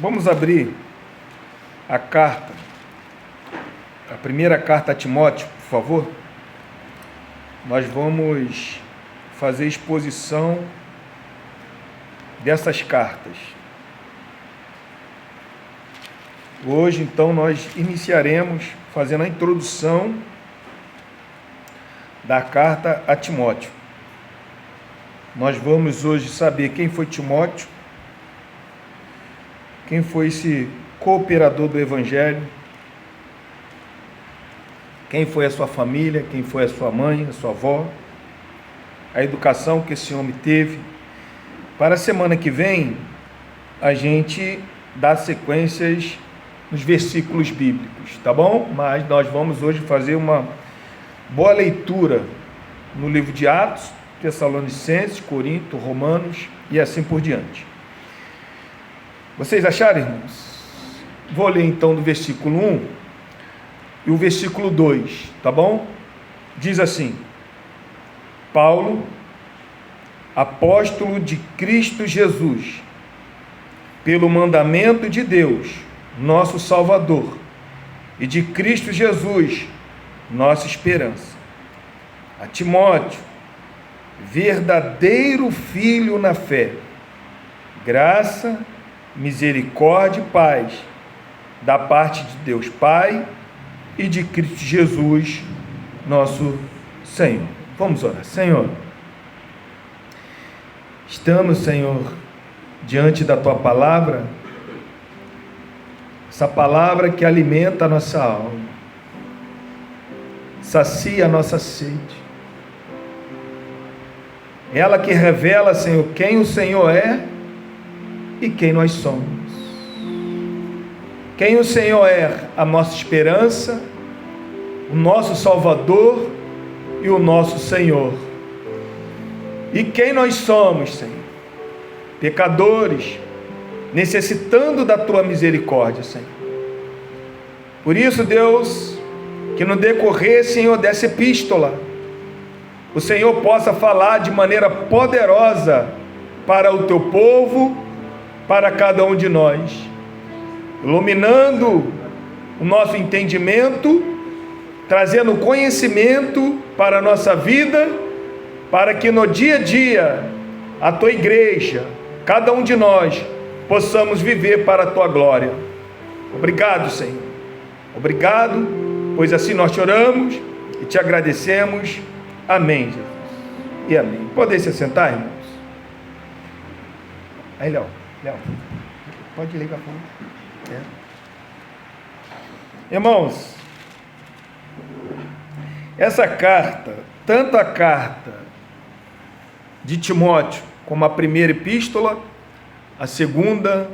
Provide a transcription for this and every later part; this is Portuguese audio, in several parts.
Vamos abrir a carta, a primeira carta a Timóteo, por favor. Nós vamos fazer exposição dessas cartas. Hoje, então, nós iniciaremos fazendo a introdução da carta a Timóteo. Nós vamos hoje saber quem foi Timóteo, quem foi esse cooperador do Evangelho, quem foi a sua família, quem foi a sua mãe, a sua avó, a educação que esse homem teve. Para a semana que vem, a gente dá sequências nos versículos bíblicos, tá bom? Mas nós vamos hoje fazer uma boa leitura no livro de Atos, Tessalonicenses, Corinto, Romanos e assim por diante. Vocês acharam, irmãos? Vou ler então do versículo 1 e o versículo 2, tá bom? Diz assim: Paulo, apóstolo de Cristo Jesus, pelo mandamento de Deus, nosso Salvador, e de Cristo Jesus, nossa esperança. A Timóteo, verdadeiro filho na fé, graça, misericórdia e paz, da parte de Deus Pai e de Cristo Jesus, nosso Senhor. Vamos orar. Senhor, estamos, Senhor, diante da Tua palavra, essa palavra que alimenta a nossa alma, sacia a nossa sede, ela que revela, Senhor, quem o Senhor é e quem nós somos. Quem o Senhor é, a nossa esperança, o nosso Salvador e o nosso Senhor. E quem nós somos, Senhor? Pecadores, necessitando da Tua misericórdia, Senhor. Por isso, Deus, que no decorrer, Senhor, dessa epístola, o Senhor possa falar de maneira poderosa para o Teu povo, para cada um de nós, iluminando o nosso entendimento, trazendo conhecimento para a nossa vida, para que no dia a dia, a Tua igreja, cada um de nós, possamos viver para a Tua glória. Obrigado, Senhor. Obrigado, pois assim nós te oramos e te agradecemos. Amém, Jesus. E amém. Podem se sentar, irmãos? Aí, Léo, pode ligar para mim. Irmãos, essa carta, tanto a carta de Timóteo, como a primeira epístola, a segunda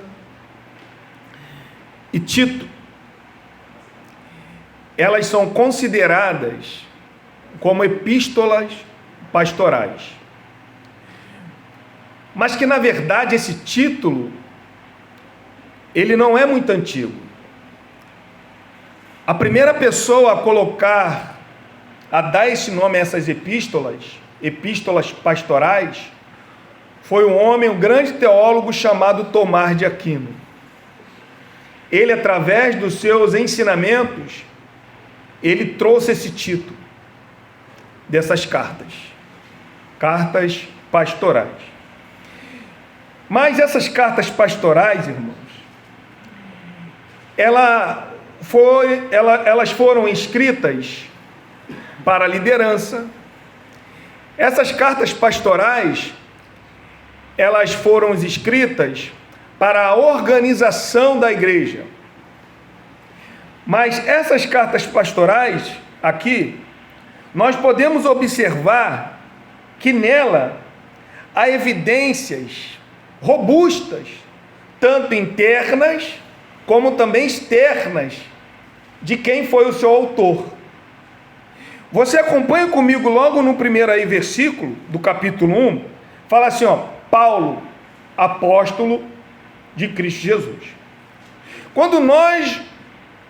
e Tito, elas são consideradas como epístolas pastorais. Mas que, na verdade, esse título, ele não é muito antigo. A primeira pessoa a dar esse nome a essas epístolas pastorais, foi um grande teólogo chamado Tomás de Aquino. Ele, através dos seus ensinamentos, ele trouxe esse título dessas cartas pastorais. Mas essas cartas pastorais, irmãos, elas foram escritas para a liderança. Essas cartas pastorais, elas foram escritas para a organização da igreja. Mas essas cartas pastorais, aqui, nós podemos observar que nela há evidências robustas, tanto internas como também externas, de quem foi o seu autor. Você acompanha comigo logo no primeiro versículo do capítulo 1, fala assim, Paulo, apóstolo de Cristo Jesus. Quando nós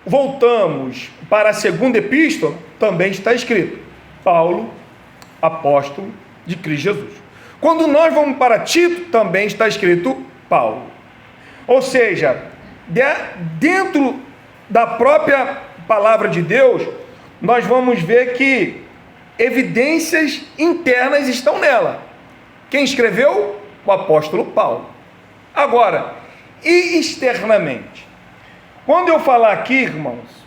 voltamos para a segunda epístola, também está escrito, Paulo, apóstolo de Cristo Jesus. Quando nós vamos para Tito, também está escrito Paulo. Ou seja, dentro da própria palavra de Deus, nós vamos ver que evidências internas estão nela. Quem escreveu? O apóstolo Paulo. Agora, e externamente? Quando eu falar aqui, irmãos,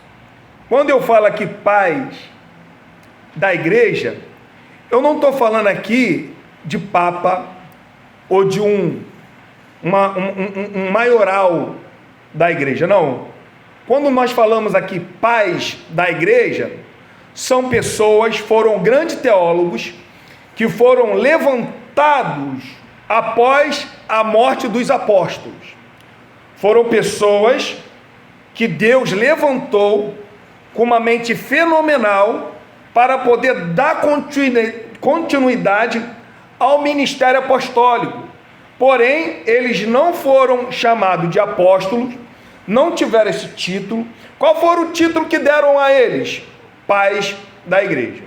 quando eu falo aqui pais da igreja, eu não estou falando aqui de papa ou de um maioral da igreja, não. Quando nós falamos aqui pais da igreja, são pessoas, foram grandes teólogos, que foram levantados após a morte dos apóstolos. Foram pessoas que Deus levantou com uma mente fenomenal para poder dar continuidade ao ministério apostólico. Porém, eles não foram chamados de apóstolos, não tiveram esse título. Qual foi o título que deram a eles? Pais da igreja.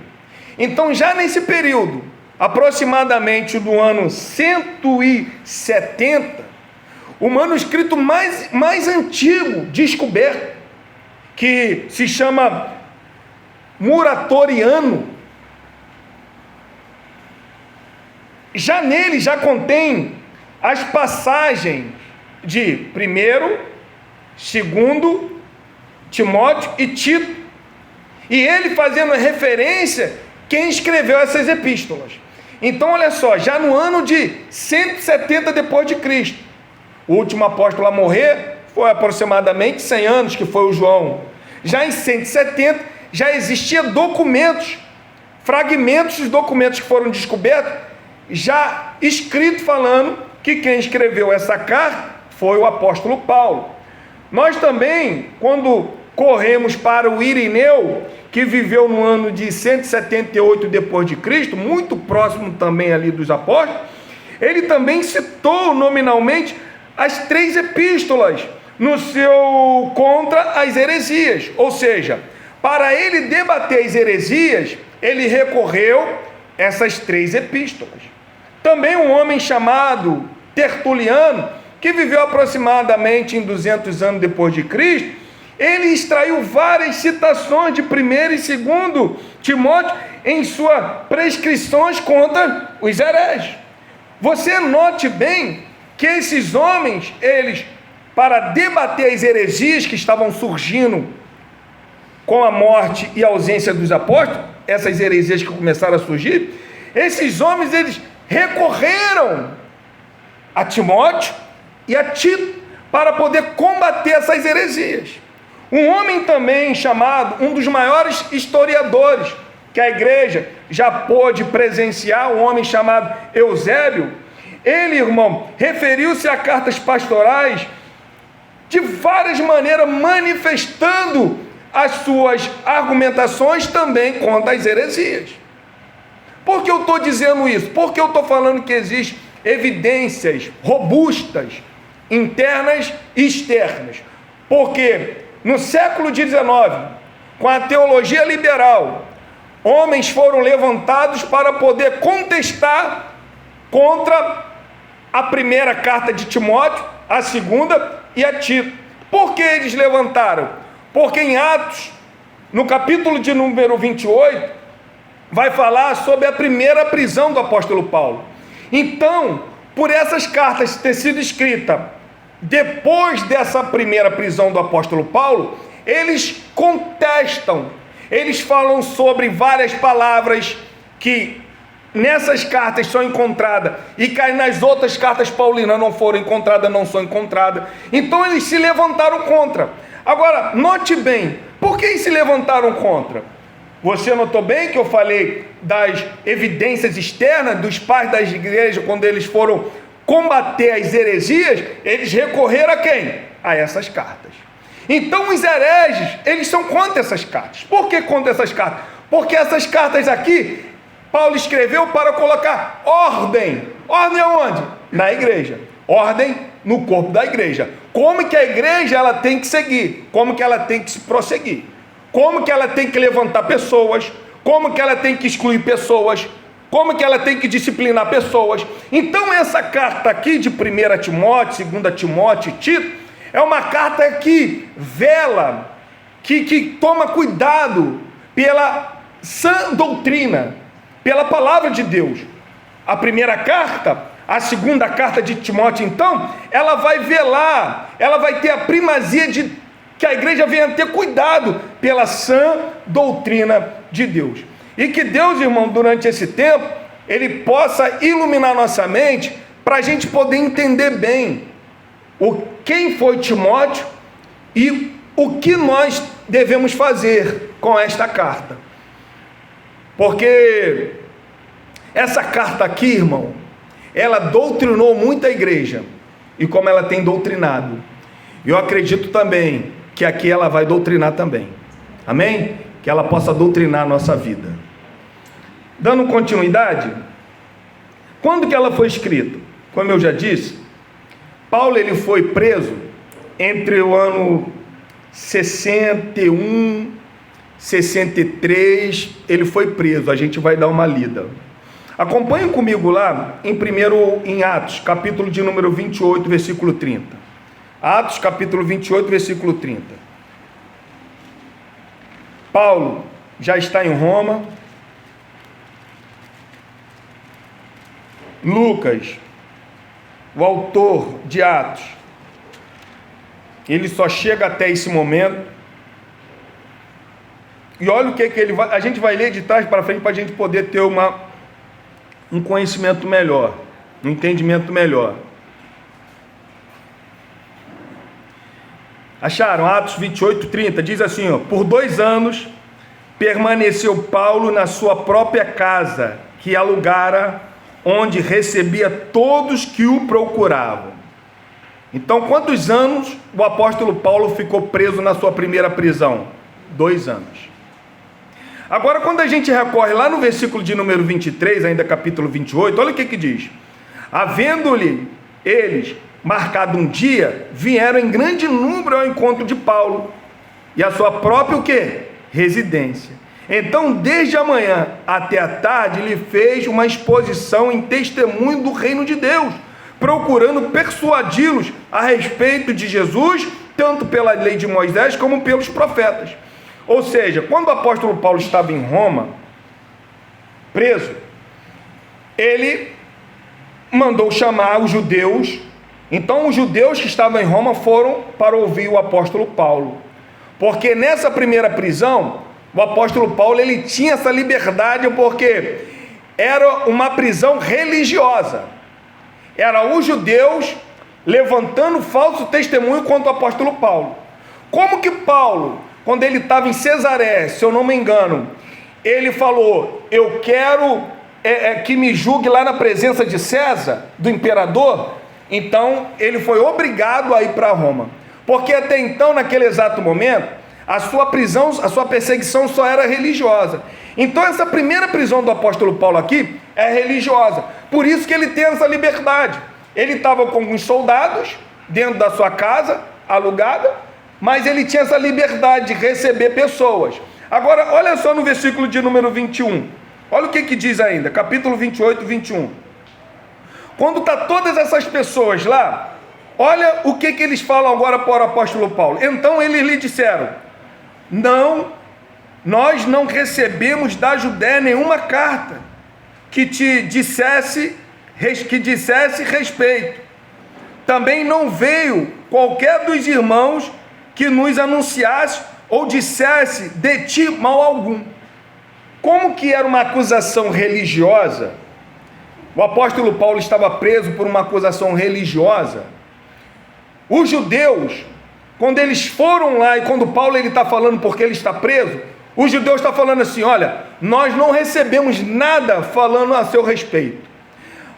Então, já nesse período, aproximadamente do ano 170, o manuscrito mais antigo descoberto, que se chama Muratoriano, já nele já contém as passagens de 1º, 2º Timóteo e Tito, e ele fazendo referência quem escreveu essas epístolas. Então olha só, já no ano de 170 depois de Cristo, o último apóstolo a morrer foi aproximadamente 100 anos, que foi o João. Já em 170 já existia documentos, fragmentos dos documentos que foram descobertos, já escrito falando que quem escreveu essa carta foi o apóstolo Paulo. Nós também, quando corremos para o Irineu, que viveu no ano de 178 depois de Cristo, muito próximo também ali dos apóstolos, ele também citou nominalmente as 3 epístolas no seu contra as heresias, ou seja, para ele debater as heresias, ele recorreu essas 3 epístolas. Também um homem chamado Tertuliano, que viveu aproximadamente em 200 anos depois de Cristo, ele extraiu várias citações de 1º e 2º Timóteo em suas prescrições contra os hereges. Você note bem que esses homens, eles, para debater as heresias que estavam surgindo com a morte e a ausência dos apóstolos, essas heresias que começaram a surgir, esses homens, eles recorreram a Timóteo e a Tito para poder combater essas heresias. Um homem também chamado, um dos maiores historiadores que a igreja já pôde presenciar, um homem chamado Eusébio, ele, irmão, referiu-se a cartas pastorais de várias maneiras, manifestando as suas argumentações também contra as heresias. Por que eu estou dizendo isso? Porque eu estou falando que existem evidências robustas, internas e externas. Porque no século XIX, com a teologia liberal, homens foram levantados para poder contestar contra a 1ª carta de Timóteo, a 2ª e a Tito. Por que eles levantaram? Porque em Atos, no capítulo de número 28, vai falar sobre a primeira prisão do apóstolo Paulo. Então, por essas cartas ter sido escritas depois dessa primeira prisão do apóstolo Paulo, eles contestam, eles falam sobre várias palavras que nessas cartas são encontradas e que nas outras cartas paulinas não foram encontradas, não são encontradas. Então eles se levantaram contra. Agora, note bem, por que se levantaram contra? Você notou bem que eu falei das evidências externas dos pais das igrejas, quando eles foram combater as heresias, eles recorreram a quem? A essas cartas. Então os hereges, eles são contra essas cartas. Por que contra essas cartas? Porque essas cartas aqui, Paulo escreveu para colocar ordem. Ordem aonde? Na igreja. Ordem no corpo da igreja. Como que a igreja ela tem que seguir? Como que ela tem que se prosseguir? Como que ela tem que levantar pessoas? Como que ela tem que excluir pessoas? Como que ela tem que disciplinar pessoas? Então essa carta aqui de 1 Timóteo, 2 Timóteo e Tito, É uma carta que vela, que toma cuidado pela sã doutrina, pela palavra de Deus. A primeira carta, a segunda carta de Timóteo, então, ela vai velar, ela vai ter a primazia de que a igreja venha ter cuidado pela sã doutrina de Deus. E que Deus, irmão, durante esse tempo, Ele possa iluminar nossa mente, para a gente poder entender bem quem foi Timóteo e o que nós devemos fazer com esta carta. Porque essa carta aqui, irmão, ela doutrinou muita igreja, e como ela tem doutrinado, eu acredito também que aqui ela vai doutrinar também, amém? Que ela possa doutrinar a nossa vida. Dando continuidade, quando que ela foi escrita? Como eu já disse, Paulo ele foi preso entre o ano 61, 63, ele foi preso, a gente vai dar uma lida. Acompanhe comigo lá em Atos, capítulo de número 28, versículo 30. Atos, capítulo 28, versículo 30. Paulo já está em Roma. Lucas, o autor de Atos, ele só chega até esse momento. E olha o que ele vai. A gente vai ler de trás para frente para a gente poder ter um conhecimento melhor, um entendimento melhor. Acharam? Atos 28, 30, diz assim, ó: por 2 anos permaneceu Paulo na sua própria casa, que alugara, onde recebia todos que o procuravam. Então, quantos anos o apóstolo Paulo ficou preso na sua primeira prisão? 2 anos. Agora, quando a gente recorre lá no versículo de número 23, ainda capítulo 28, olha o que diz: havendo-lhe eles marcado um dia, vieram em grande número ao encontro de Paulo, e a sua própria o quê? Residência. Então, desde a manhã até a tarde, lhe fez uma exposição em testemunho do reino de Deus, procurando persuadi-los a respeito de Jesus, tanto pela lei de Moisés como pelos profetas. Ou seja, quando o apóstolo Paulo estava em Roma, preso, ele mandou chamar os judeus. Então os judeus que estavam em Roma foram para ouvir o apóstolo Paulo, porque nessa primeira prisão, o apóstolo Paulo ele tinha essa liberdade, porque era uma prisão religiosa, era os judeus levantando falso testemunho contra o apóstolo Paulo. Como que Paulo, quando ele estava em Cesareia, se eu não me engano, ele falou: eu quero que me julgue lá na presença de César, do imperador. Então ele foi obrigado a ir para Roma, porque até então, naquele exato momento, a sua prisão, a sua perseguição só era religiosa. Então essa primeira prisão do apóstolo Paulo aqui é religiosa, por isso que ele tem essa liberdade. Ele estava com alguns soldados dentro da sua casa, alugada, mas ele tinha essa liberdade de receber pessoas. Agora, olha só no versículo de número 21, olha o que diz ainda, capítulo 28, 21. Quando está todas essas pessoas lá, olha o que eles falam agora para o apóstolo Paulo. Então eles lhe disseram: nós não recebemos da Judéia nenhuma carta que te dissesse respeito. Também não veio qualquer dos irmãos que nos anunciasse ou dissesse de ti mal algum. Como que era uma acusação religiosa, o apóstolo Paulo estava preso por uma acusação religiosa. Os judeus, quando eles foram lá, e quando Paulo está falando porque ele está preso, os judeus estão falando assim: olha, nós não recebemos nada falando a seu respeito.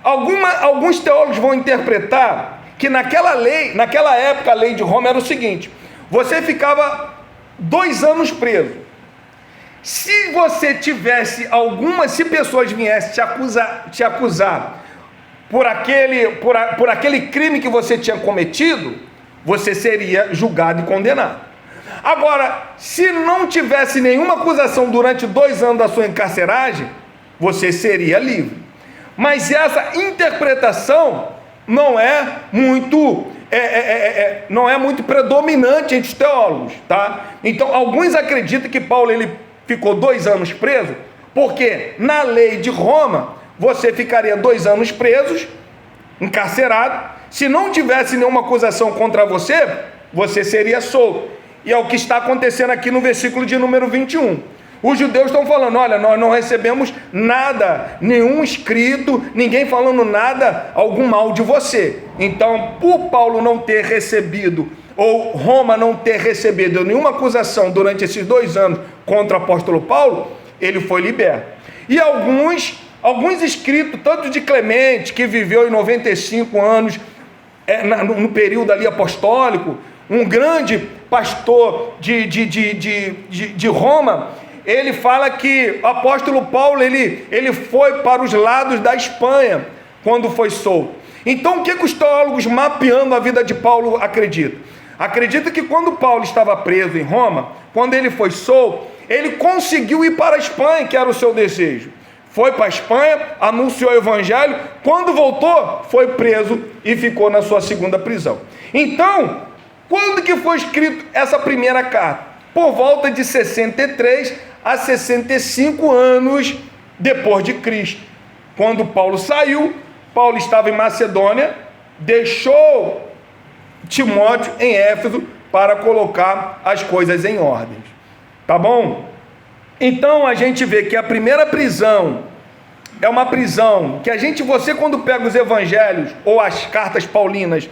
Alguns teólogos vão interpretar que naquela época a lei de Roma era o seguinte: você ficava 2 anos preso. Se você tivesse se pessoas viessem te acusar por aquele crime que você tinha cometido, você seria julgado e condenado. Agora, se não tivesse nenhuma acusação durante 2 anos da sua encarceragem, você seria livre. Mas essa interpretação não é muito não é muito predominante entre os teólogos, tá? Então, alguns acreditam que Paulo ele ficou 2 anos preso, porque na lei de Roma, você ficaria 2 anos presos, encarcerado. Se não tivesse nenhuma acusação contra você, você seria solto. E é o que está acontecendo aqui no versículo de número 21. Os judeus estão falando, olha, nós não recebemos nada, nenhum escrito, ninguém falando nada, algum mal de você. Então, por Paulo não ter recebido, ou Roma não ter recebido nenhuma acusação durante esses 2 anos contra o apóstolo Paulo, ele foi liberto. E alguns escritos, tanto de Clemente, que viveu em 95 anos, no período ali apostólico, um grande pastor de Roma, ele fala que o apóstolo Paulo, ele foi para os lados da Espanha, quando foi solto. Então, o que os teólogos mapeando a vida de Paulo acreditam? Acredita que quando Paulo estava preso em Roma, quando ele foi solto, ele conseguiu ir para a Espanha, que era o seu desejo. Foi para a Espanha, anunciou o evangelho, quando voltou, foi preso e ficou na sua segunda prisão. Então, quando que foi escrito essa primeira carta? Por volta de 63 a 65 anos depois de Cristo. Quando Paulo saiu, Paulo estava em Macedônia, deixou Timóteo em Éfeso para colocar as coisas em ordem. Tá bom? Então a gente vê que a primeira prisão é uma prisão que você quando pega os evangelhos ou as cartas paulinas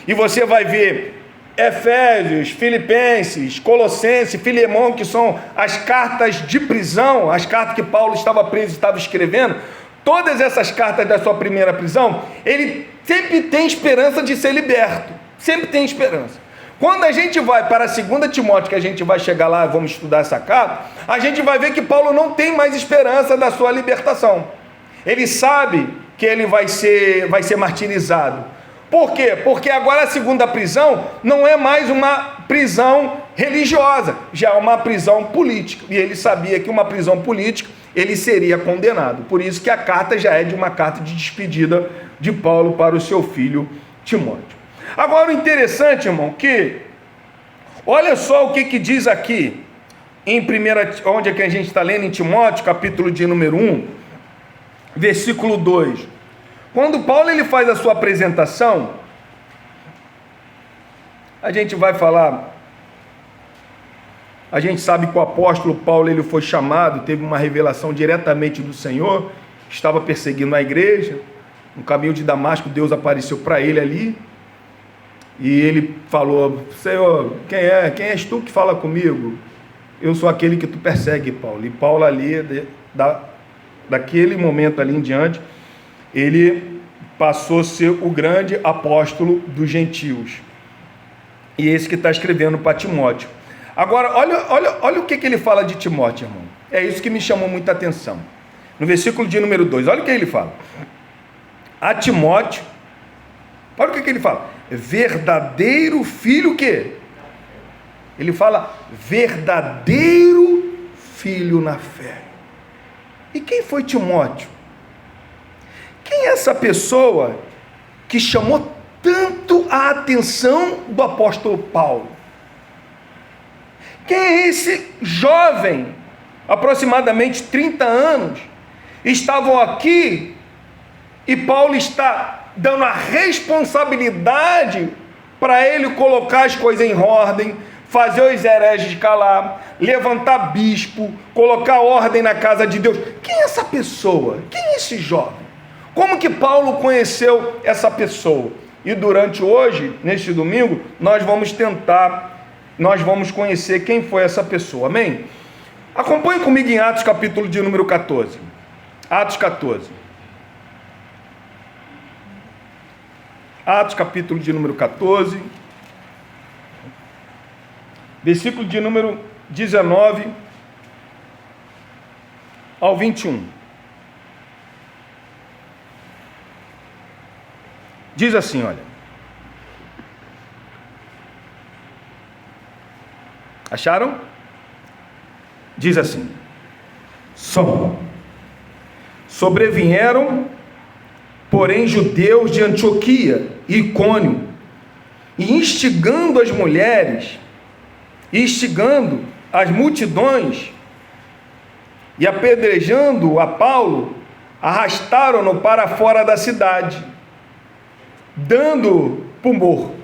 e você vai ver Efésios, Filipenses, Colossenses, Filemão, que são as cartas de prisão, as cartas que Paulo estava preso e estava escrevendo, todas essas cartas da sua primeira prisão, ele sempre tem esperança de ser liberto, sempre tem esperança. Quando a gente vai para a 2 Timóteo, que a gente vai chegar lá e vamos estudar essa carta, a gente vai ver que Paulo não tem mais esperança da sua libertação. Ele sabe que ele vai ser martirizado. Por quê? Porque agora a segunda prisão não é mais uma prisão religiosa, já é uma prisão política. E ele sabia que uma prisão política, ele seria condenado. Por isso que a carta já é de uma carta de despedida de Paulo para o seu filho Timóteo. Agora o interessante, irmão, que olha só o que diz aqui, onde é que a gente está lendo, em Timóteo, capítulo de número 1, versículo 2. Quando Paulo ele faz a sua apresentação, a gente vai falar, a gente sabe que o apóstolo Paulo ele foi chamado, teve uma revelação diretamente do Senhor, estava perseguindo a igreja, no caminho de Damasco Deus apareceu para ele ali, e ele falou, Senhor, quem és tu que fala comigo? Eu sou aquele que tu persegue, Paulo. E Paulo ali, daquele momento ali em diante, ele passou a ser o grande apóstolo dos gentios. E esse que está escrevendo para Timóteo. Agora, olha o que ele fala de Timóteo, irmão. É isso que me chamou muita atenção. No versículo de número 2, olha o que ele fala. A Timóteo, olha o que ele fala. Verdadeiro filho o quê? Ele fala verdadeiro filho na fé. E quem foi Timóteo? Quem é essa pessoa que chamou tanto a atenção do apóstolo Paulo? Quem é esse jovem, aproximadamente 30 anos, estavam aqui e Paulo está dando a responsabilidade para ele colocar as coisas em ordem, fazer os hereges calar, levantar bispo, colocar ordem na casa de Deus. Quem é essa pessoa? Quem é esse jovem? Como que Paulo conheceu essa pessoa? E durante hoje, neste domingo, nós vamos conhecer quem foi essa pessoa, amém? Acompanhe comigo em Atos capítulo de número 14. Atos 14. Atos capítulo de número 14. Versículo de número 19 ao 21. Diz assim, olha. Acharam? Diz assim. Sobrevieram, porém, judeus de Antioquia e Icônio, e instigando as mulheres, e instigando as multidões, e apedrejando a Paulo, arrastaram-no para fora da cidade, dando por morto.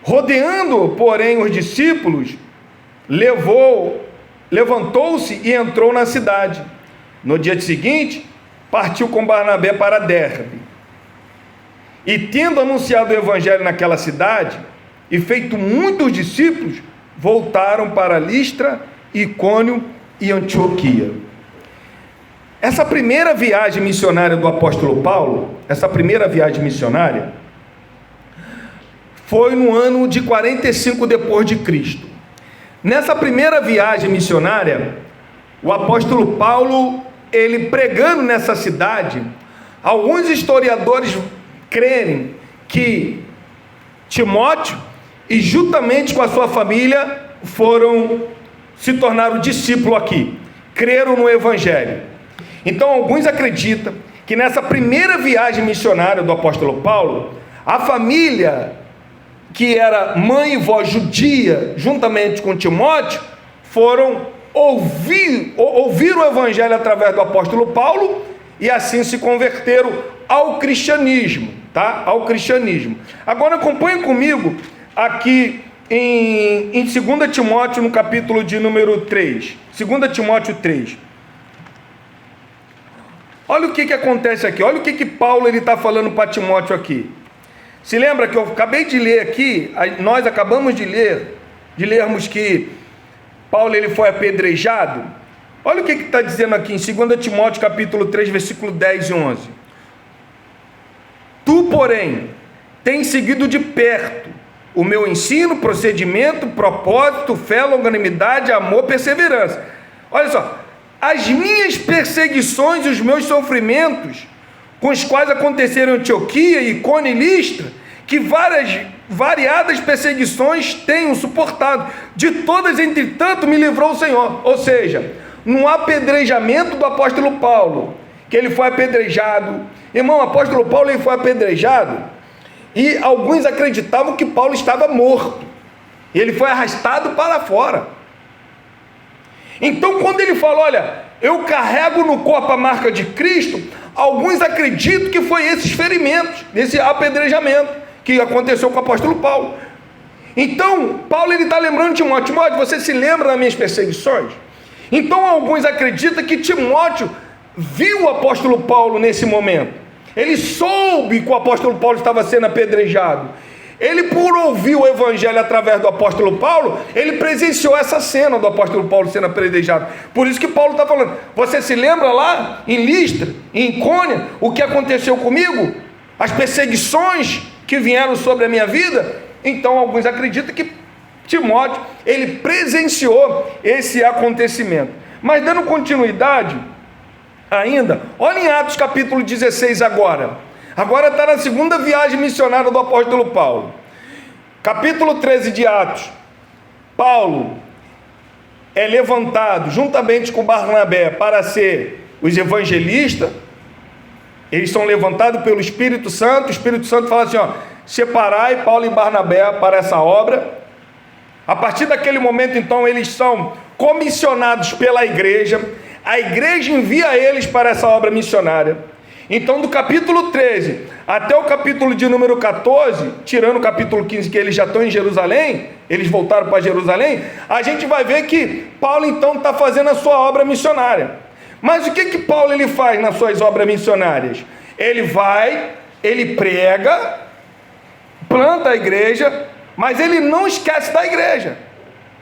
Rodeando, porém, os discípulos, levantou-se e entrou na cidade. No dia seguinte, partiu com Barnabé para Derbe. E tendo anunciado o evangelho naquela cidade, e feito muitos discípulos, voltaram para Listra, Icônio e Antioquia. Essa primeira viagem missionária do apóstolo Paulo, foi no ano de 45 depois de Cristo. Nessa primeira viagem missionária, o apóstolo Paulo, ele pregando nessa cidade, alguns historiadores creem que Timóteo, e juntamente com a sua família, se tornaram discípulos aqui, creram no evangelho. Então alguns acreditam que nessa primeira viagem missionária do apóstolo Paulo, a família, que era mãe e vó judia, juntamente com Timóteo, foram ouvir o evangelho através do apóstolo Paulo, e assim se converteram ao cristianismo, tá? Ao cristianismo. Agora acompanhe comigo aqui em 2 Timóteo, no capítulo de número 3, 2 Timóteo 3. Olha o que acontece aqui, olha o que Paulo está falando para Timóteo aqui. Se lembra que eu acabei de ler aqui, nós acabamos de lermos que Paulo ele foi apedrejado. Olha o que está dizendo aqui em 2 Timóteo capítulo 3, versículo 10 e 11. Tu, porém, tens seguido de perto o meu ensino, procedimento, propósito, fé, longanimidade, amor, perseverança. Olha só, as minhas perseguições e os meus sofrimentos, com os quais aconteceram em Antioquia, Icônio e Listra, que variadas perseguições tenho suportado, de todas, entretanto, me livrou o Senhor. Ou seja, no apedrejamento do apóstolo Paulo, que ele foi apedrejado, irmão, o apóstolo Paulo ele foi apedrejado, e alguns acreditavam que Paulo estava morto, e ele foi arrastado para fora. Então quando ele falou, olha, eu carrego no corpo a marca de Cristo, alguns acreditam que foi esses ferimentos, esse apedrejamento que aconteceu com o apóstolo Paulo. Então Paulo está lembrando Timóteo, você se lembra das minhas perseguições? Então alguns acreditam que Timóteo viu o apóstolo Paulo nesse momento, ele soube que o apóstolo Paulo estava sendo apedrejado, ele, por ouvir o evangelho através do apóstolo Paulo, ele presenciou essa cena do apóstolo Paulo sendo apedrejado. Por isso que Paulo está falando, você se lembra lá em Listra, em Icônia, o que aconteceu comigo? As perseguições que vieram sobre a minha vida? Então alguns acreditam que Timóteo, ele presenciou esse acontecimento. Mas dando continuidade ainda, olha em Atos capítulo 16 agora. Agora está na segunda viagem missionária do apóstolo Paulo. Capítulo 13 de Atos. Paulo é levantado juntamente com Barnabé para ser os evangelistas. Eles são levantados pelo Espírito Santo. O Espírito Santo fala assim, separai Paulo e Barnabé para essa obra. A partir daquele momento, então, eles são comissionados pela igreja. A igreja envia eles para essa obra missionária. Então, do capítulo 13 até o capítulo de número 14, tirando o capítulo 15, que eles já estão em Jerusalém, eles voltaram para Jerusalém, a gente vai ver que Paulo, então, está fazendo a sua obra missionária. Mas o que Paulo ele faz nas suas obras missionárias? Ele vai, ele prega, planta a igreja, mas ele não esquece da igreja.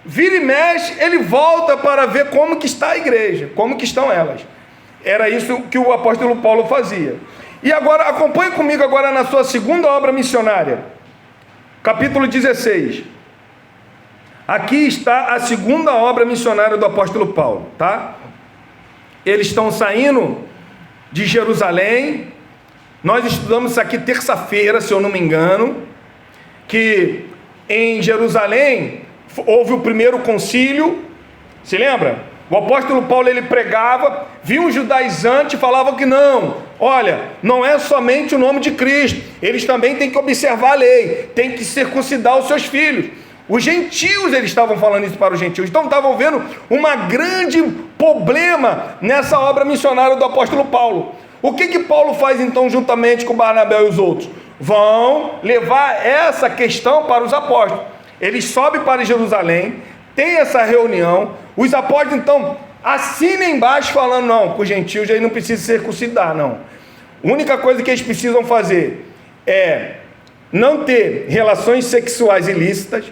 Vira e mexe, ele volta para ver como que está a igreja, como que estão elas. Era isso que o apóstolo Paulo fazia. E agora, acompanhe comigo agora na sua segunda obra missionária, capítulo 16. Aqui está a segunda obra missionária do apóstolo Paulo, tá? Eles estão saindo de Jerusalém. Nós estudamos isso aqui terça-feira, se eu não me engano, que em Jerusalém houve o primeiro concílio, se lembra? O apóstolo Paulo ele pregava, viu os judaizantes e falavam que não, olha, não é somente o nome de Cristo, eles também têm que observar a lei, têm que circuncidar os seus filhos. Os gentios, eles estavam falando isso para os gentios, então estavam vendo um grande problema nessa obra missionária do apóstolo Paulo. O que Paulo faz então juntamente com Barnabé e os outros? Vão levar essa questão para os apóstolos. Eles sobem para Jerusalém, tem essa reunião, os apóstolos então assinam embaixo falando, não, com os gentios aí não precisa circuncidar, não. A única coisa que eles precisam fazer é não ter relações sexuais ilícitas,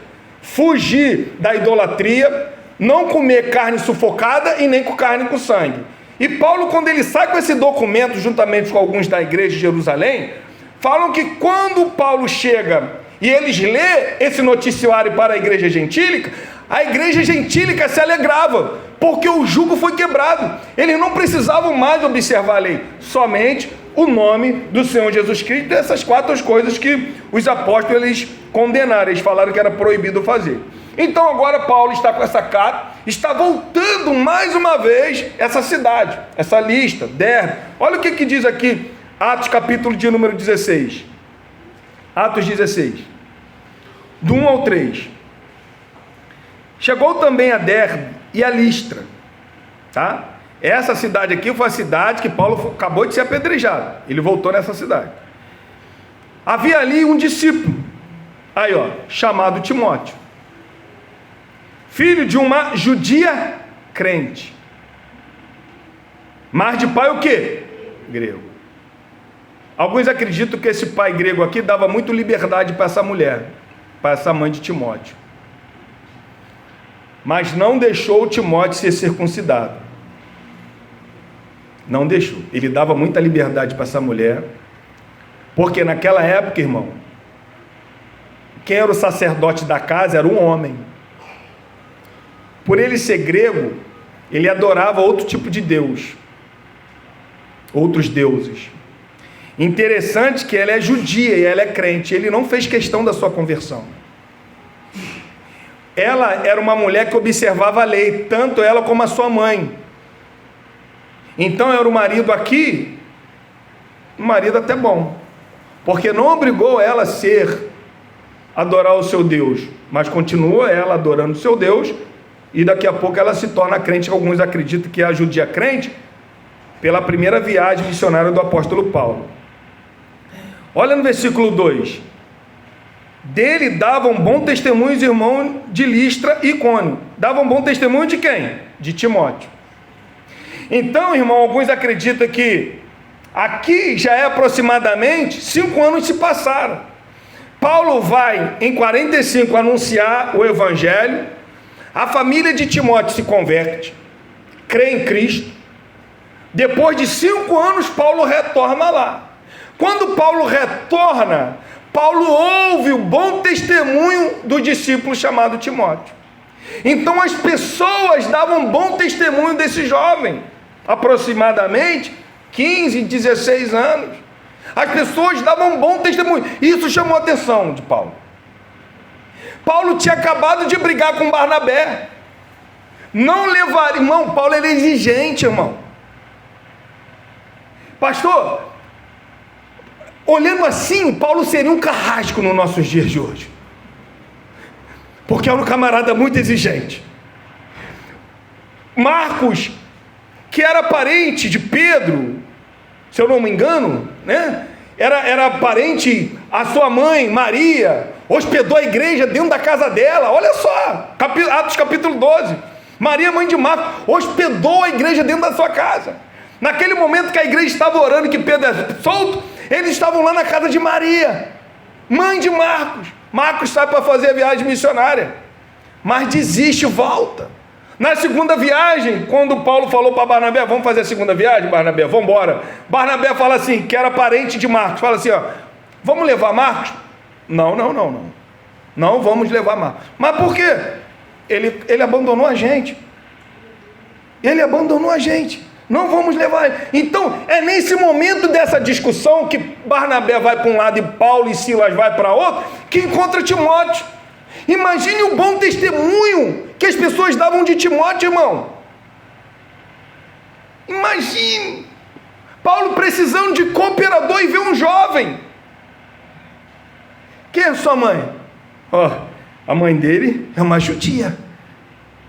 fugir da idolatria, não comer carne sufocada e nem com carne com sangue. E Paulo, quando ele sai com esse documento, juntamente com alguns da igreja de Jerusalém, falam que quando Paulo chega e eles lê esse noticiário para a igreja gentílica, a igreja gentílica se alegrava, porque o jugo foi quebrado. Eles não precisavam mais observar a lei, somente o nome do Senhor Jesus Cristo, dessas 4 coisas que os apóstolos eles condenaram, eles falaram que era proibido fazer. Então agora Paulo está com essa carta, está voltando mais uma vez essa cidade, essa lista, Derbe. Olha o que diz aqui, Atos capítulo de número 16. Atos 16, do 1 ao 3. Chegou também a Derbe e a Listra, tá? Essa cidade aqui foi a cidade que Paulo acabou de ser apedrejado. Ele voltou nessa cidade. Havia ali um discípulo, aí ó, chamado Timóteo, filho de uma judia crente, mas de pai o quê? Grego. Alguns acreditam que esse pai grego aqui dava muito liberdade para essa mulher, para essa mãe de Timóteo, mas não deixou Timóteo ser circuncidado. Não deixou. Ele dava muita liberdade para essa mulher, porque naquela época, irmão, quem era o sacerdote da casa era um homem. Por ele ser grego, ele adorava outro tipo de Deus, outros deuses. Interessante que ela é judia e ela é crente. Ele não fez questão da sua conversão. Ela era uma mulher que observava a lei, tanto ela como a sua mãe. Então era o marido aqui, um marido até bom, porque não obrigou ela a adorar o seu Deus, mas continua ela adorando o seu Deus, e daqui a pouco ela se torna crente. Alguns acreditam que é a judia crente, pela primeira viagem missionária do apóstolo Paulo. Olha no versículo 2, dele davam bom testemunho os irmãos de Listra e Icônio. Davam bom testemunho de quem? De Timóteo. Então, irmão, alguns acreditam que aqui já é aproximadamente 5 anos se passaram. Paulo vai em 45 anunciar o evangelho, a família de Timóteo se converte, crê em Cristo. Depois de 5 anos, Paulo retorna lá. Quando Paulo retorna, Paulo ouve o bom testemunho do discípulo chamado Timóteo. Então as pessoas davam bom testemunho desse jovem, aproximadamente 15, 16 anos. As pessoas davam bom testemunho. Isso chamou a atenção de Paulo. Paulo tinha acabado de brigar com Barnabé. Não levar, irmão, Paulo era exigente, irmão. Pastor, olhando assim, Paulo seria um carrasco nos nossos dias de hoje, porque era um camarada muito exigente. Marcos, que era parente de Pedro, se eu não me engano, né? Era parente, a sua mãe, Maria, hospedou a igreja dentro da casa dela. Olha só, Atos capítulo 12. Maria, mãe de Marcos, hospedou a igreja dentro da sua casa. Naquele momento que a igreja estava orando, que Pedro é solto, eles estavam lá na casa de Maria, mãe de Marcos. Marcos sai para fazer a viagem missionária, mas desiste e volta. Na segunda viagem, quando Paulo falou para Barnabé, vamos fazer a segunda viagem, Barnabé, vamos embora. Barnabé fala assim, que era parente de Marcos, fala assim, ó, vamos levar Marcos? Não, não vamos levar Marcos. Mas por quê? Ele abandonou a gente. Não vamos levar ele. Então, é nesse momento dessa discussão que Barnabé vai para um lado e Paulo e Silas vai para outro, que encontra Timóteo. Imagine o bom testemunho que as pessoas davam de Timóteo, irmão. Imagine. Paulo precisando de cooperador e vê um jovem. Quem é sua mãe? A mãe dele é uma judia.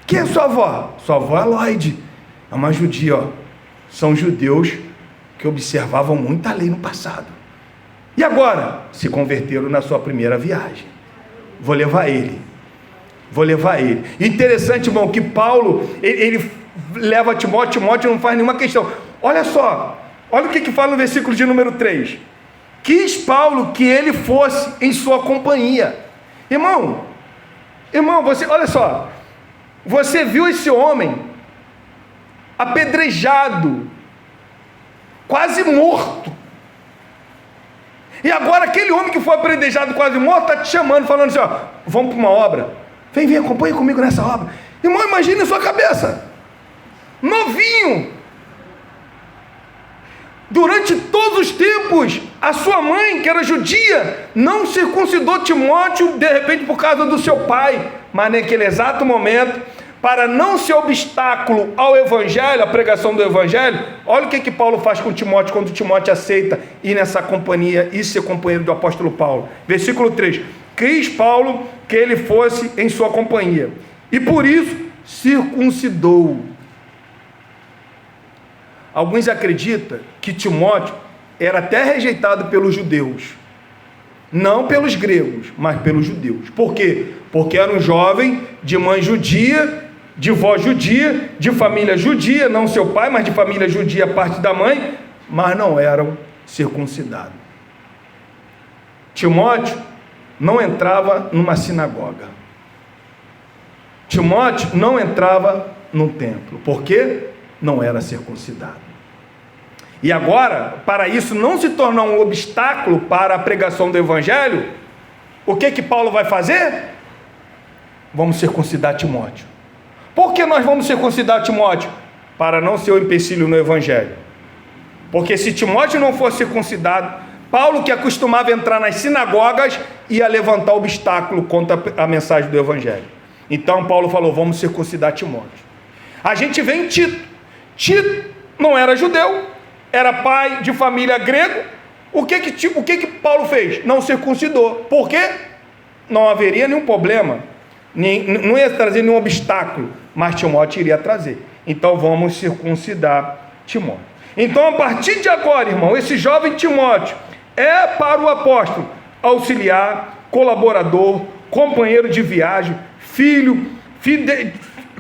Quem é sua avó? Sua avó é Lloyd, é uma judia. São judeus que observavam muita lei no passado. E agora? Se converteram na sua primeira viagem. Vou levar ele. Interessante, irmão, que Paulo, ele leva Timóteo não faz nenhuma questão. Olha só, olha o que fala no versículo de número 3. Quis Paulo que ele fosse em sua companhia. Irmão, olha só, você viu esse homem apedrejado, quase morto, e agora aquele homem que foi apedrejado, quase morto, está te chamando, falando assim, vamos para uma obra, vem, acompanha comigo nessa obra. Irmão, imagine a sua cabeça, novinho, durante todos os tempos, a sua mãe, que era judia, não circuncidou Timóteo, de repente por causa do seu pai, mas naquele exato momento, para não ser obstáculo ao evangelho, à pregação do evangelho, olha o que Paulo faz com Timóteo, quando Timóteo aceita ir nessa companhia e ser companheiro do apóstolo Paulo. Versículo 3, quis Paulo que ele fosse em sua companhia, e por isso circuncidou. Alguns acreditam que Timóteo era até rejeitado pelos judeus, não pelos gregos, mas pelos judeus. Por quê? Porque era um jovem de mãe judia, de vó judia, de família judia, não seu pai, mas de família judia a parte da mãe, mas não eram circuncidados. Timóteo não entrava numa sinagoga. Timóteo não entrava num templo. Por quê? Não era circuncidado. E agora, para isso não se tornar um obstáculo para a pregação do evangelho, o que Paulo vai fazer? Vamos circuncidar Timóteo. Por que nós vamos circuncidar Timóteo? Para não ser um empecilho no evangelho. Porque se Timóteo não fosse circuncidado, Paulo, que acostumava a entrar nas sinagogas, ia levantar obstáculo contra a mensagem do evangelho. Então Paulo falou, vamos circuncidar Timóteo. A gente vê em Tito. Tito não era judeu, era pai de família grego. O que Paulo fez? Não circuncidou. Por quê? Não haveria nenhum problema, não ia trazer nenhum obstáculo, mas Timóteo iria trazer. Então vamos circuncidar Timóteo. Então a partir de agora, irmão, esse jovem Timóteo é para o apóstolo auxiliar, colaborador, companheiro de viagem, filho,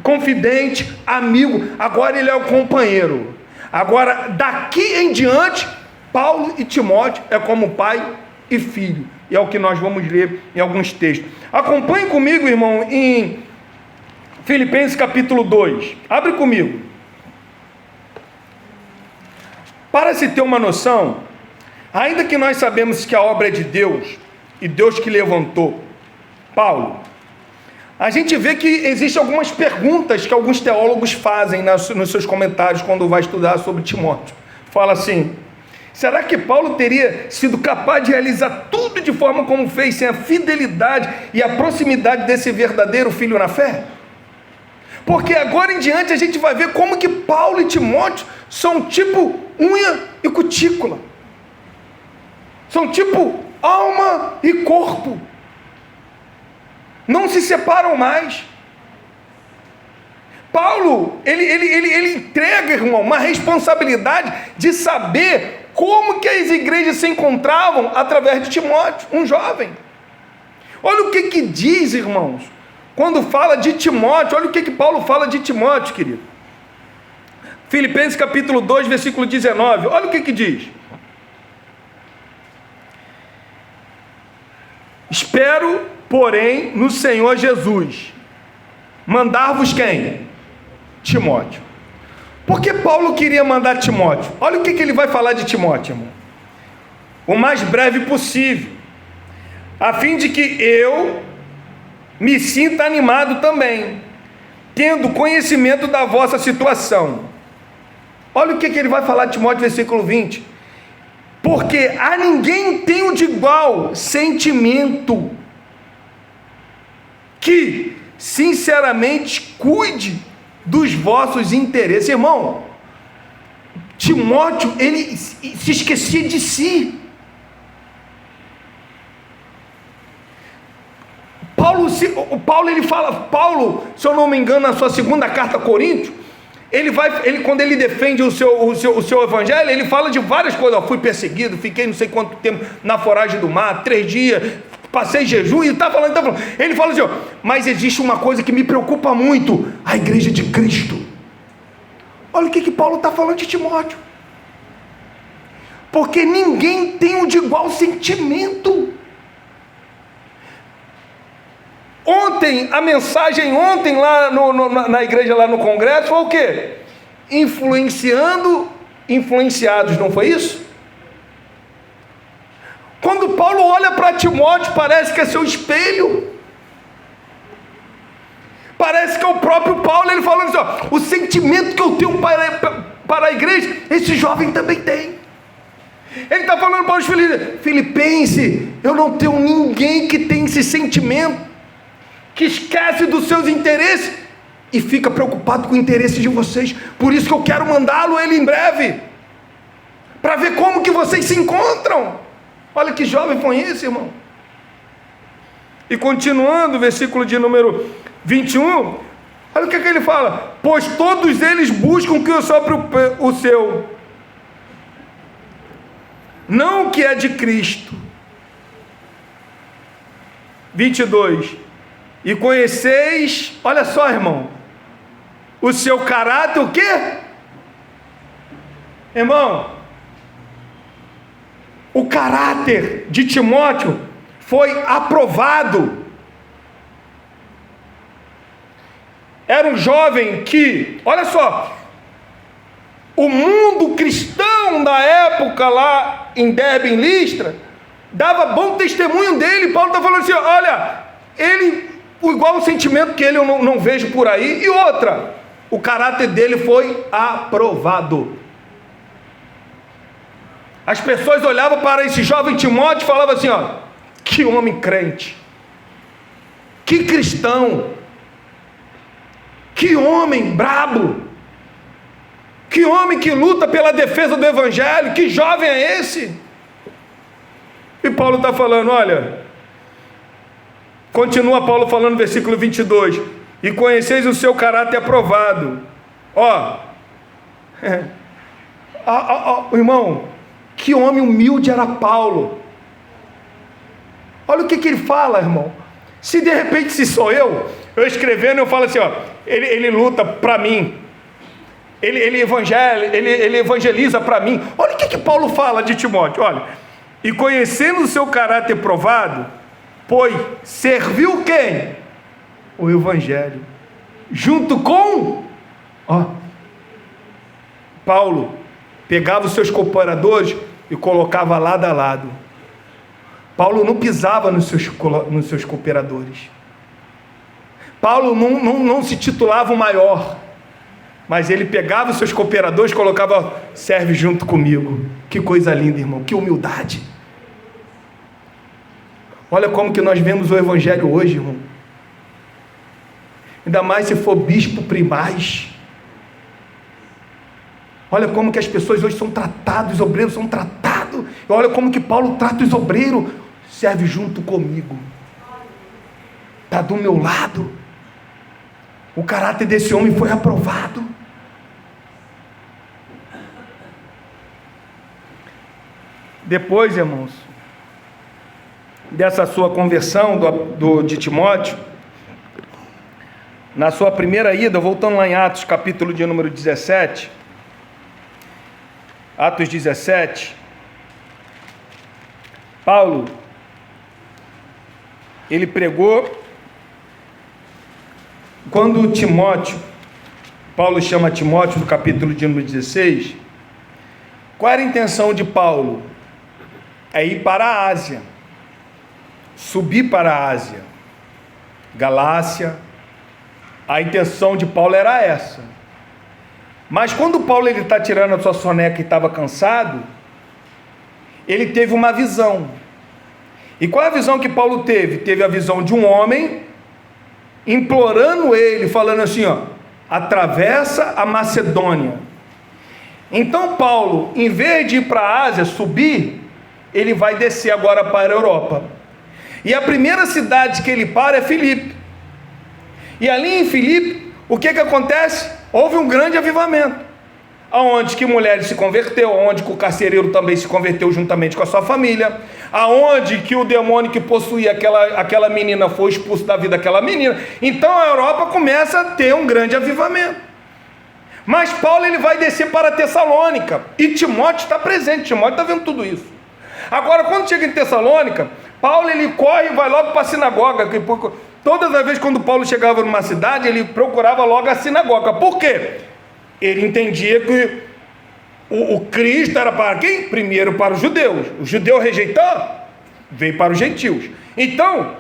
confidente, amigo. Agora ele é o companheiro. Agora, daqui em diante, Paulo e Timóteo é como pai e filho. E é o que nós vamos ler em alguns textos. Acompanhe comigo, irmão, em Filipenses capítulo 2. Abre comigo. Para se ter uma noção, ainda que nós sabemos que a obra é de Deus, e Deus que levantou Paulo, a gente vê que existem algumas perguntas que alguns teólogos fazem nos seus comentários quando vai estudar sobre Timóteo. Fala assim, será que Paulo teria sido capaz de realizar tudo de forma como fez, sem a fidelidade e a proximidade desse verdadeiro filho na fé? Porque agora em diante a gente vai ver como que Paulo e Timóteo são tipo unha e cutícula. São tipo alma e corpo. Não se separam mais. Paulo, ele entrega, irmão, uma responsabilidade de saber como que as igrejas se encontravam através de Timóteo, um jovem. Olha o que diz, irmãos, quando fala de Timóteo. Olha o que Paulo fala de Timóteo, querido. Filipenses capítulo 2, versículo 19. Olha o que diz. Espero, porém, no Senhor Jesus, mandar-vos quem? Timóteo. Por que Paulo queria mandar Timóteo? Olha o que ele vai falar de Timóteo, irmão. O mais breve possível, a fim de que eu me sinta animado também, tendo conhecimento da vossa situação. Olha o que ele vai falar de Timóteo, versículo 20. Porque a ninguém tenho de igual sentimento que sinceramente cuide dos vossos interesses. Irmão, Timóteo, ele se esquecia de si. Paulo ele fala, se eu não me engano, na sua segunda carta a Coríntios, quando ele defende o seu evangelho, ele fala de várias coisas. Fui perseguido, fiquei não sei quanto tempo na foragem do mar, 3 dias, passei jejum, e está falando. Ele fala assim, mas existe uma coisa que me preocupa muito, a igreja de Cristo. Olha o que Paulo está falando de Timóteo. Porque ninguém tem um de igual sentimento. A mensagem ontem lá na igreja, lá no congresso, foi o quê? Influenciados, não foi isso? Quando Paulo olha para Timóteo, parece que é seu espelho. Parece que é o próprio Paulo, ele falando assim, o sentimento que eu tenho para a igreja, esse jovem também tem. Ele está falando para os filipenses, eu não tenho ninguém que tem esse sentimento, que esquece dos seus interesses e fica preocupado com o interesse de vocês. Por isso que eu quero mandá-lo ele em breve, para ver como que vocês se encontram. Olha que jovem foi esse, irmão. E continuando, versículo de número 21, olha o que ele fala: pois todos eles buscam que o seu, não o que é de Cristo. 22, e conheceis, olha só, irmão, o seu caráter, o quê? Irmão, o caráter de Timóteo foi aprovado. Era um jovem que, olha só, o mundo cristão da época lá em Derbe, em Listra, dava bom testemunho dele. Paulo está falando assim, olha, ele, igual o sentimento que ele eu não vejo por aí. E outra, o caráter dele foi aprovado. As pessoas olhavam para esse jovem Timóteo e falavam assim, que homem crente, que cristão, que homem brabo, que homem que luta pela defesa do evangelho, que jovem é esse? E Paulo está falando, olha, continua Paulo falando no versículo 22, e conheceis o seu caráter aprovado. Irmão, que homem humilde era Paulo. Olha o que ele fala, irmão. Se de repente se sou eu escrevendo, eu falo assim, ele luta para mim, ele evangeliza para mim. Olha o que Paulo fala de Timóteo, olha, e conhecendo o seu caráter provado, pois serviu quem? O evangelho, junto com Paulo pegava os seus cooperadores e colocava lado a lado. Paulo não pisava nos seus cooperadores. Paulo não se titulava o maior, mas ele pegava os seus cooperadores e colocava, serve junto comigo. Que coisa linda, irmão, que humildade. Olha como que nós vemos o evangelho hoje, irmão. Ainda mais se for bispo primaz. Olha como que as pessoas hoje são tratadas, os obreiros são tratados. Olha como que Paulo trata os obreiros. Serve junto comigo, está do meu lado. O caráter desse homem foi aprovado. Depois, irmãos, dessa sua conversão de Timóteo, na sua primeira ida, voltando lá em Atos, capítulo de número 17, Atos 17, Paulo, ele pregou, quando Timóteo, Paulo chama Timóteo no capítulo de número 16, qual era a intenção de Paulo? É ir para a Ásia, subir para a Ásia, Galácia. A intenção de Paulo era essa. Mas quando Paulo está tirando a sua soneca e estava cansado, ele teve uma visão. E qual é a visão que Paulo teve? Teve a visão de um homem implorando ele, falando assim, atravessa a Macedônia. Então Paulo, em vez de ir para a Ásia, subir, ele vai descer agora para a Europa. E a primeira cidade que ele para é Filipe. E ali em Filipe, o que acontece? Houve um grande avivamento, aonde que mulheres se converteu, aonde que o carcereiro também se converteu juntamente com a sua família, aonde que o demônio que possuía aquela menina foi expulso da vida daquela menina. Então a Europa começa a ter um grande avivamento. Mas Paulo ele vai descer para Tessalônica, e Timóteo está presente, Timóteo está vendo tudo isso. Agora, quando chega em Tessalônica, Paulo ele corre e vai logo para a sinagoga. Todas as vezes quando Paulo chegava numa cidade, ele procurava logo a sinagoga. Por quê? Ele entendia que o Cristo era para quem? Primeiro para os judeus. O judeu rejeitou, veio para os gentios. Então,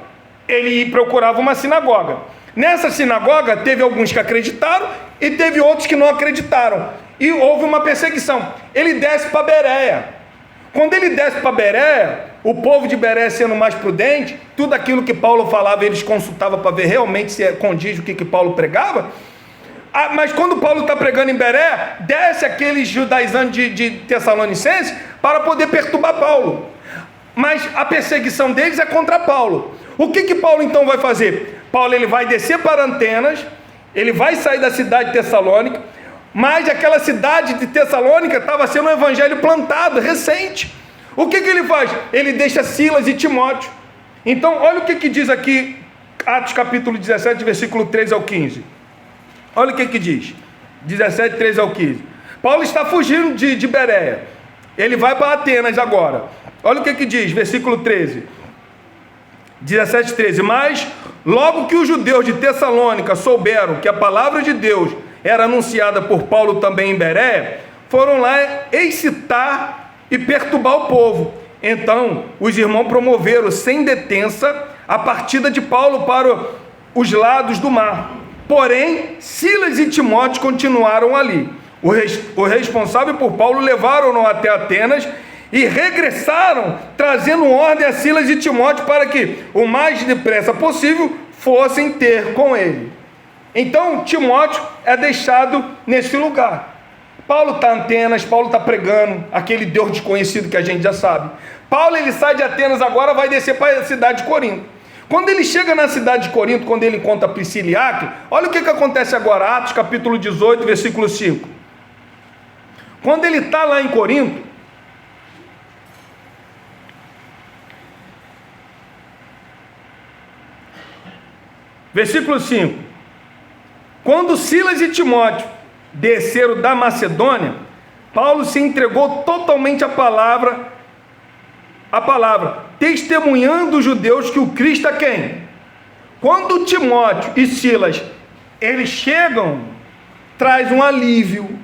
ele procurava uma sinagoga. Nessa sinagoga, teve alguns que acreditaram e teve outros que não acreditaram. E houve uma perseguição. Ele desce para Bereia. Quando ele desce para Bereia, o povo de Bereia sendo mais prudente, tudo aquilo que Paulo falava, eles consultavam para ver realmente se condiz o que Paulo pregava. Mas quando Paulo está pregando em Bereia, desce aqueles judaizantes de Tessalonicenses para poder perturbar Paulo. Mas a perseguição deles é contra Paulo. O que Paulo então vai fazer? Paulo ele vai descer para Atenas, ele vai sair da cidade de Tessalônica, mas aquela cidade de Tessalônica estava sendo um evangelho plantado, recente. O que ele faz? Ele deixa Silas e Timóteo. Então, olha o que diz aqui, Atos capítulo 17, versículo 3 ao 15. Olha o que diz, 17, 3 ao 15. Paulo está fugindo de Bereia, ele vai para Atenas agora. Olha o que diz, versículo 13, 17, 13. Mas, logo que os judeus de Tessalônica souberam que a palavra de Deus era anunciada por Paulo também em Bereia, foram lá excitar e perturbar o povo. Então, os irmãos promoveram sem detença a partida de Paulo para os lados do mar. Porém, Silas e Timóteo continuaram ali. O responsável por Paulo levaram-no até Atenas e regressaram, trazendo ordem a Silas e Timóteo para que, o mais depressa possível, fossem ter com ele. Então, Timóteo é deixado nesse lugar. Paulo está em Atenas, Paulo está pregando, aquele Deus desconhecido que a gente já sabe. Paulo ele sai de Atenas agora, vai descer para a cidade de Corinto. Quando ele chega na cidade de Corinto, quando ele encontra Priscila e Áquila, olha o que acontece agora, Atos capítulo 18, versículo 5. Quando ele está lá em Corinto, versículo 5. Quando Silas e Timóteo desceram da Macedônia, Paulo se entregou totalmente à palavra, testemunhando os judeus que o Cristo é quem? Quando Timóteo e Silas, eles chegam, traz um alívio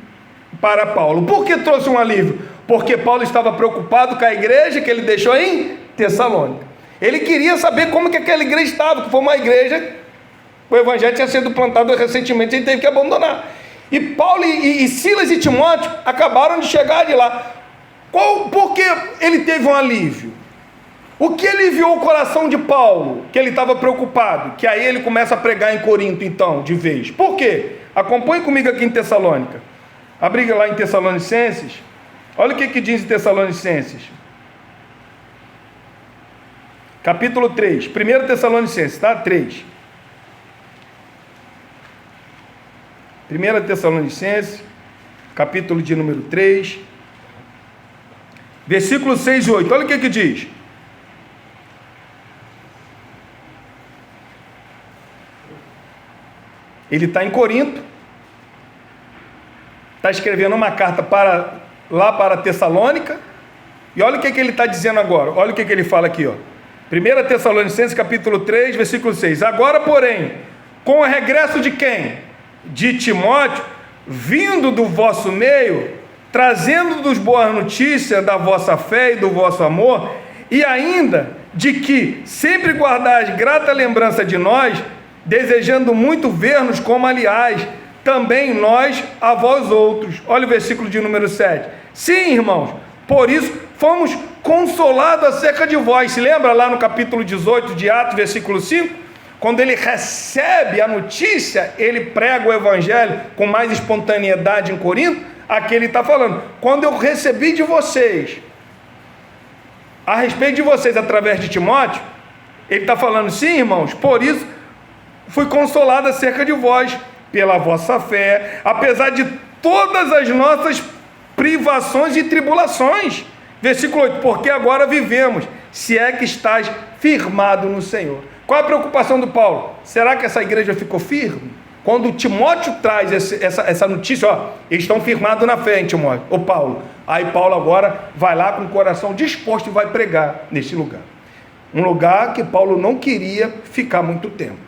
para Paulo. Por que trouxe um alívio? Porque Paulo estava preocupado com a igreja que ele deixou em Tessalônica. Ele queria saber como que aquela igreja estava, que foi uma igreja, o evangelho tinha sido plantado recentemente, ele teve que abandonar. E Paulo e Silas e Timóteo acabaram de chegar de lá. Por que ele teve um alívio? O que aliviou o coração de Paulo? Que ele estava preocupado, que aí ele começa a pregar em Corinto então, de vez. Por quê? Acompanhe comigo aqui em Tessalônica. Abre lá em Tessalonicenses. Olha o que diz em Tessalonicenses. Capítulo 3. 1 Tessalonicenses, tá? 3. 1 Tessalonicenses, capítulo de número 3, versículos 6 e 8, olha o que diz. Ele está em Corinto, está escrevendo uma carta para Tessalônica, e olha o que ele está dizendo agora, olha o que ele fala aqui, ó. 1 Tessalonicenses, capítulo 3, versículo 6, agora, porém, com o regresso de quem? De Timóteo, vindo do vosso meio, trazendo-nos boas notícias da vossa fé e do vosso amor, e ainda de que sempre guardais grata lembrança de nós, desejando muito ver-nos como aliás, também nós a vós outros. Olha o versículo de número 7. Sim, irmãos, por isso fomos consolados acerca de vós. Se lembra lá no capítulo 18 de Atos, versículo 5? Quando ele recebe a notícia, ele prega o evangelho com mais espontaneidade em Corinto. aqui ele está falando, quando eu recebi de vocês, a respeito de vocês através de Timóteo, ele está falando, sim, irmãos, por isso fui consolado acerca de vós, pela vossa fé, apesar de todas as nossas privações e tribulações. Versículo 8, porque agora vivemos, se é que estás firmado no Senhor. Qual a preocupação do Paulo? Será que essa igreja ficou firme? Quando Timóteo traz essa notícia, ó, eles estão firmados na fé, em Timóteo, ô Paulo. Aí Paulo agora vai lá com o coração disposto e vai pregar nesse lugar. Um lugar que Paulo não queria ficar muito tempo,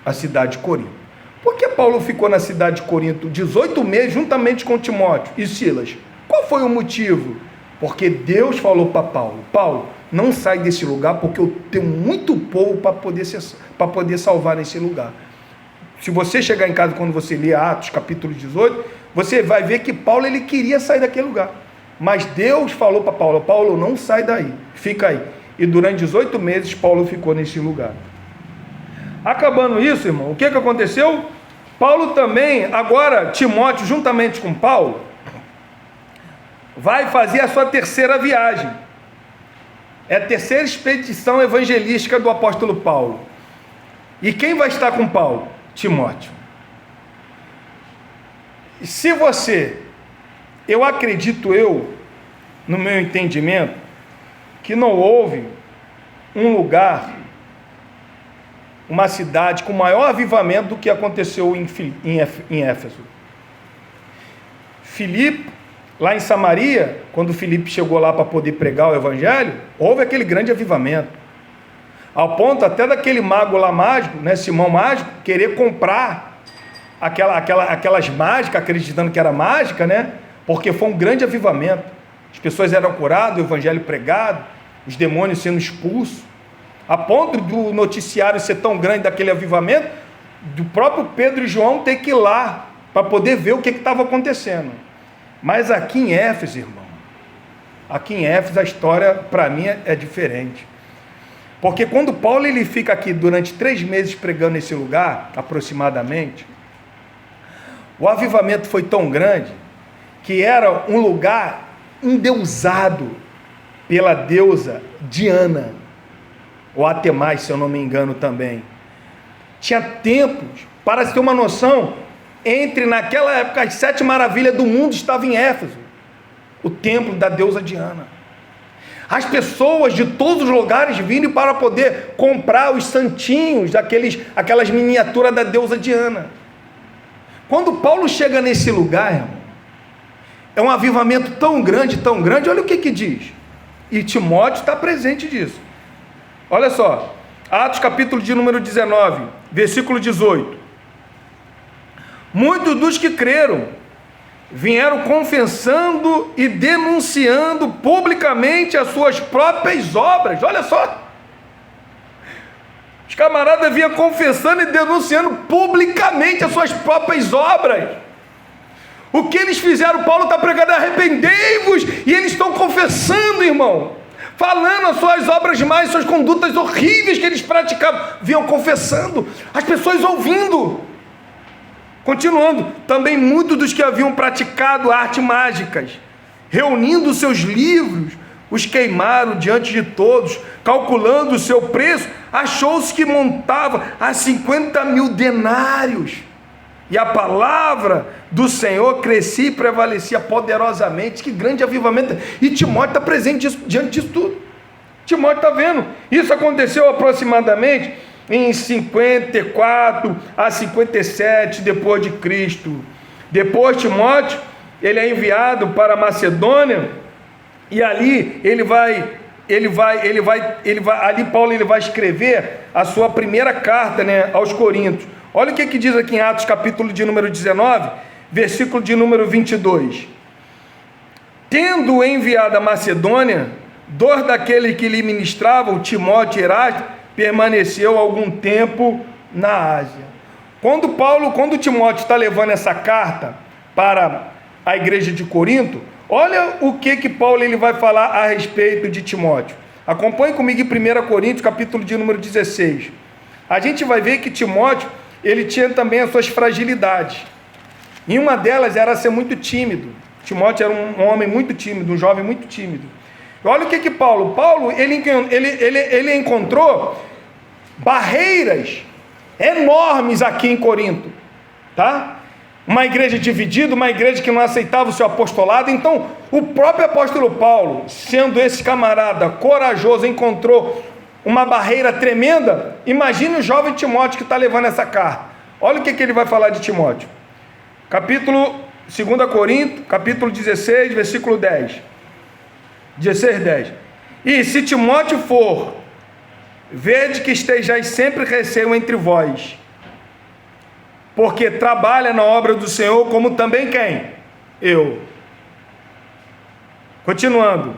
a cidade de Corinto. Por que Paulo ficou na cidade de Corinto 18 meses juntamente com Timóteo e Silas? Qual foi o motivo? Porque Deus falou para Paulo, Paulo, não sai desse lugar porque eu tenho muito povo para poder salvar nesse lugar. Se você chegar em casa quando você lê Atos capítulo 18, você vai ver que Paulo ele queria sair daquele lugar. Mas Deus falou para Paulo, Paulo, não sai daí, fica aí. E durante 18 meses Paulo ficou nesse lugar. Acabando isso, irmão, o que aconteceu? Paulo também, agora Timóteo, juntamente com Paulo, vai fazer a sua terceira viagem. É a terceira expedição evangelística do apóstolo Paulo. E quem vai estar com Paulo? Timóteo. E se você, eu acredito no meu entendimento, que não houve um lugar, uma cidade com maior avivamento do que aconteceu em Éfeso. Filipe, lá em Samaria, quando Filipe chegou lá para poder pregar o evangelho, houve aquele grande avivamento. Ao ponto até daquele mago lá mágico, né, Simão Mágico, querer comprar aquelas mágicas, acreditando que era mágica, né? Porque foi um grande avivamento. As pessoas eram curadas, o evangelho pregado, os demônios sendo expulsos. A ponto do noticiário ser tão grande daquele avivamento, do próprio Pedro e João ter que ir lá para poder ver o que estava acontecendo. Mas aqui em Éfeso, irmão, aqui em Éfeso a história para mim é diferente. Porque quando Paulo ele fica aqui durante 3 meses pregando nesse lugar, aproximadamente, o avivamento foi tão grande que era um lugar endeusado pela deusa Diana, ou Atemais, se eu não me engano também. Tinha templos, para se ter uma noção, naquela época as 7 maravilhas do mundo estavam em Éfeso, o templo da deusa Diana. As pessoas de todos os lugares vinham para poder comprar os santinhos, aquelas miniaturas da deusa Diana. Quando Paulo chega nesse lugar, irmão, é um avivamento tão grande, olha o que diz. E Timóteo está presente disso. Olha só, Atos capítulo de número 19, versículo 18. Muitos dos que creram vieram confessando e denunciando publicamente as suas próprias obras. Olha só, os camaradas vinham confessando e denunciando publicamente as suas próprias obras. O que eles fizeram? Paulo está pregando, arrependei-vos, e eles estão confessando, irmão, falando as suas obras mais, suas condutas horríveis que eles praticavam, vinham confessando, as pessoas ouvindo. Continuando, também muitos dos que haviam praticado artes mágicas, reunindo seus livros, os queimaram diante de todos, calculando o seu preço, achou-se que montava a 50.000 denários. E a palavra do Senhor crescia e prevalecia poderosamente. Que grande avivamento! E Timóteo está presente diante disso tudo. Timóteo está vendo. Isso aconteceu aproximadamente em 54 a 57 depois de Cristo. Depois Timóteo, ele é enviado para Macedônia, e ali ali Paulo ele vai escrever a sua primeira carta, né, aos Coríntios. Olha o que diz aqui em Atos capítulo de número 19, versículo de número 22. Tendo enviado a Macedônia, dois daqueles que lhe ministravam, Timóteo e Erasto, permaneceu algum tempo na Ásia. Quando Timóteo está levando essa carta para a igreja de Corinto, olha o que Paulo ele vai falar a respeito de Timóteo. Acompanhe comigo em 1 Coríntios, capítulo de número 16. A gente vai ver que Timóteo, ele tinha também as suas fragilidades. E uma delas era ser muito tímido. Timóteo era um homem muito tímido, um jovem muito tímido. Olha o que Paulo... Paulo, ele encontrou barreiras enormes aqui em Corinto, tá? Uma igreja dividida, uma igreja que não aceitava o seu apostolado. Então, o próprio apóstolo Paulo, sendo esse camarada corajoso, encontrou uma barreira tremenda. Imagine o jovem Timóteo que está levando essa carta. Olha o que ele vai falar de Timóteo. Capítulo 2 Coríntios, capítulo 16, versículo 10. 16, 10. E se Timóteo for, vede que estejais sempre receio entre vós, porque trabalha na obra do Senhor, como também quem? Eu. Continuando.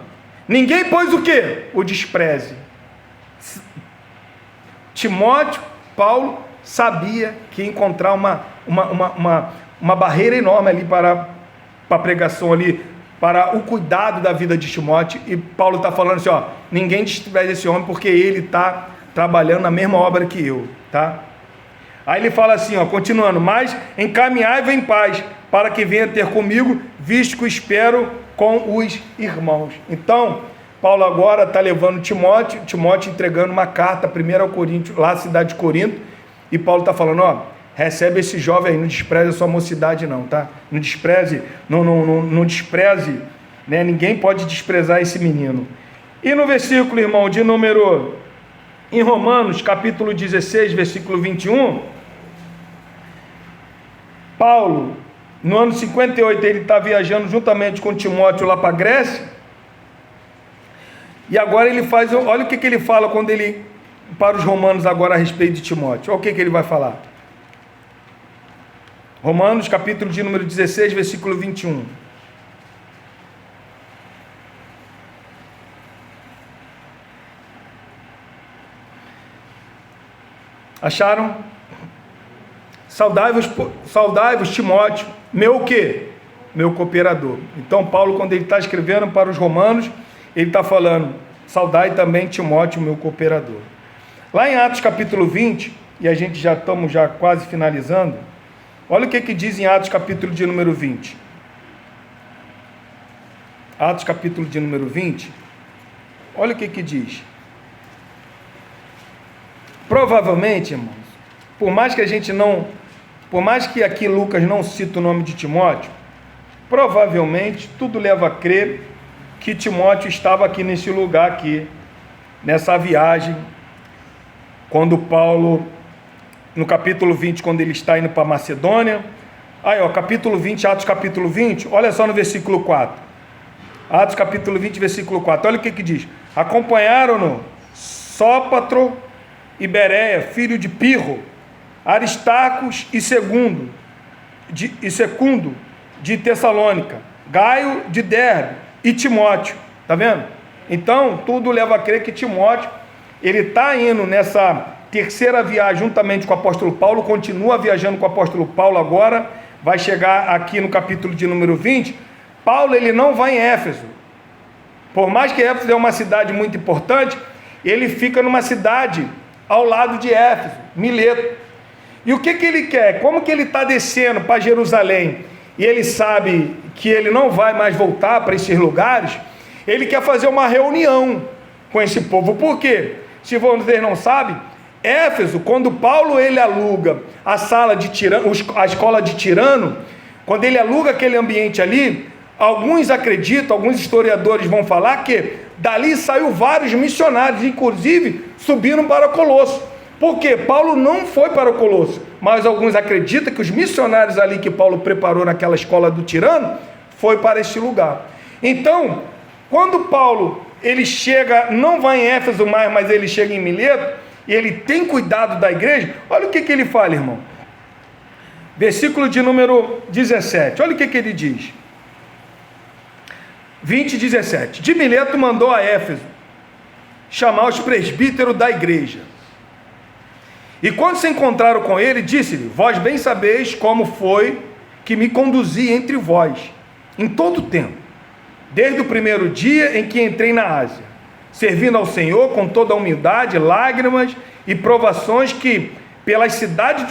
Ninguém, pois, o quê? O despreze. Timóteo, Paulo, sabia que ia encontrar uma barreira enorme ali para a pregação ali, para o cuidado da vida de Timóteo. E Paulo está falando assim, ó, ninguém despreze esse homem, porque ele está trabalhando na mesma obra que eu, tá? Aí ele fala assim, ó, continuando, mas encaminhai-vos em paz, para que venha ter comigo, visto que espero com os irmãos. Então, Paulo agora está levando Timóteo entregando uma carta, primeiro ao Coríntios, lá na cidade de Corinto, e Paulo está falando, ó, recebe esse jovem aí, não despreze a sua mocidade não, tá? Não despreze, não despreze, né? Ninguém pode desprezar esse menino. E no versículo, irmão, de número... Em Romanos, capítulo 16, versículo 21, Paulo, no ano 58, ele está viajando juntamente com Timóteo lá para a Grécia, e agora ele faz, olha o que ele fala quando ele, para os romanos agora a respeito de Timóteo, olha o que ele vai falar. Romanos, capítulo de número 16, versículo 21. Acharam? Saudai-vos, Timóteo, meu o quê? Meu cooperador. Então Paulo, quando ele está escrevendo para os romanos, ele está falando, saudai também Timóteo, meu cooperador. Lá em Atos capítulo 20, e a gente já estamos quase finalizando, olha o que diz em Atos capítulo de número 20. Atos capítulo de número 20, olha o que diz. Provavelmente, irmãos, por mais que aqui Lucas não cita o nome de Timóteo, provavelmente tudo leva a crer que Timóteo estava aqui nesse lugar aqui, nessa viagem, quando Paulo, no capítulo 20, quando ele está indo para Macedônia, aí ó, capítulo 20, Atos capítulo 20, olha só no versículo 4, Atos capítulo 20, versículo 4, olha o que diz, acompanharam-no Sópatro e Bereia, filho de Pirro, Aristarcos e Secundo de Tessalônica, Gaio de Derbe e Timóteo, tá vendo? Então, tudo leva a crer que Timóteo, ele está indo nessa terceira viagem juntamente com o apóstolo Paulo, continua viajando com o apóstolo Paulo agora, vai chegar aqui no capítulo de número 20, Paulo ele não vai em Éfeso, por mais que Éfeso é uma cidade muito importante, ele fica numa cidade ao lado de Éfeso, Mileto. E o que ele quer? Como que ele está descendo para Jerusalém e ele sabe que ele não vai mais voltar para esses lugares, ele quer fazer uma reunião com esse povo. Por quê? Se vocês não sabem, Éfeso, quando Paulo ele aluga a sala de Tirano, a escola de Tirano, quando ele aluga aquele ambiente ali, alguns acreditam, alguns historiadores vão falar que dali saiu vários missionários, inclusive subiram para Colosso. Por quê? Paulo não foi para Colosso, mas alguns acreditam que os missionários ali que Paulo preparou naquela escola do Tirano, foi para este lugar. Então, quando Paulo, ele chega, não vai em Éfeso mais, mas ele chega em Mileto, e ele tem cuidado da igreja, olha o que ele fala, irmão. Versículo de número 17, olha o que ele diz. 20, 17. De Mileto mandou a Éfeso chamar os presbíteros da igreja. E quando se encontraram com ele, disse-lhe: vós bem sabeis como foi que me conduzi entre vós, em todo o tempo, desde o primeiro dia em que entrei na Ásia, servindo ao Senhor com toda a humildade, lágrimas e provações que pelas ciladas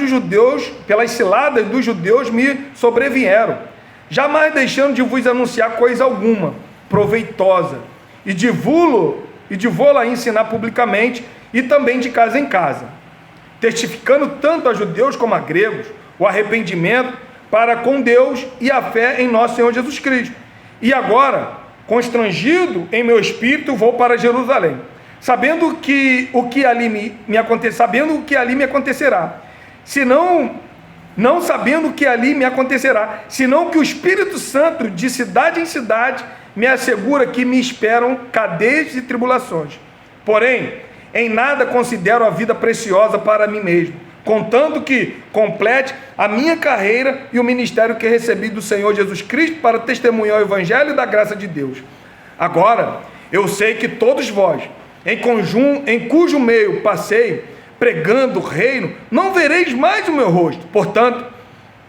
dos judeus me sobrevieram, jamais deixando de vos anunciar coisa alguma proveitosa, e de vô-la ensinar publicamente, e também de casa em casa, testificando tanto a judeus como a gregos o arrependimento para com Deus e a fé em nosso Senhor Jesus Cristo. E agora, constrangido em meu espírito, vou para Jerusalém, sabendo o que ali me acontecerá, não sabendo o que ali me acontecerá, senão que o Espírito Santo, de cidade em cidade, me assegura que me esperam cadeias e tribulações. Porém, em nada considero a vida preciosa para mim mesmo, contanto que complete a minha carreira e o ministério que recebi do Senhor Jesus Cristo para testemunhar o Evangelho da graça de Deus. Agora, eu sei que todos vós, em cujo meio passei, pregando o reino, não vereis mais o meu rosto. Portanto,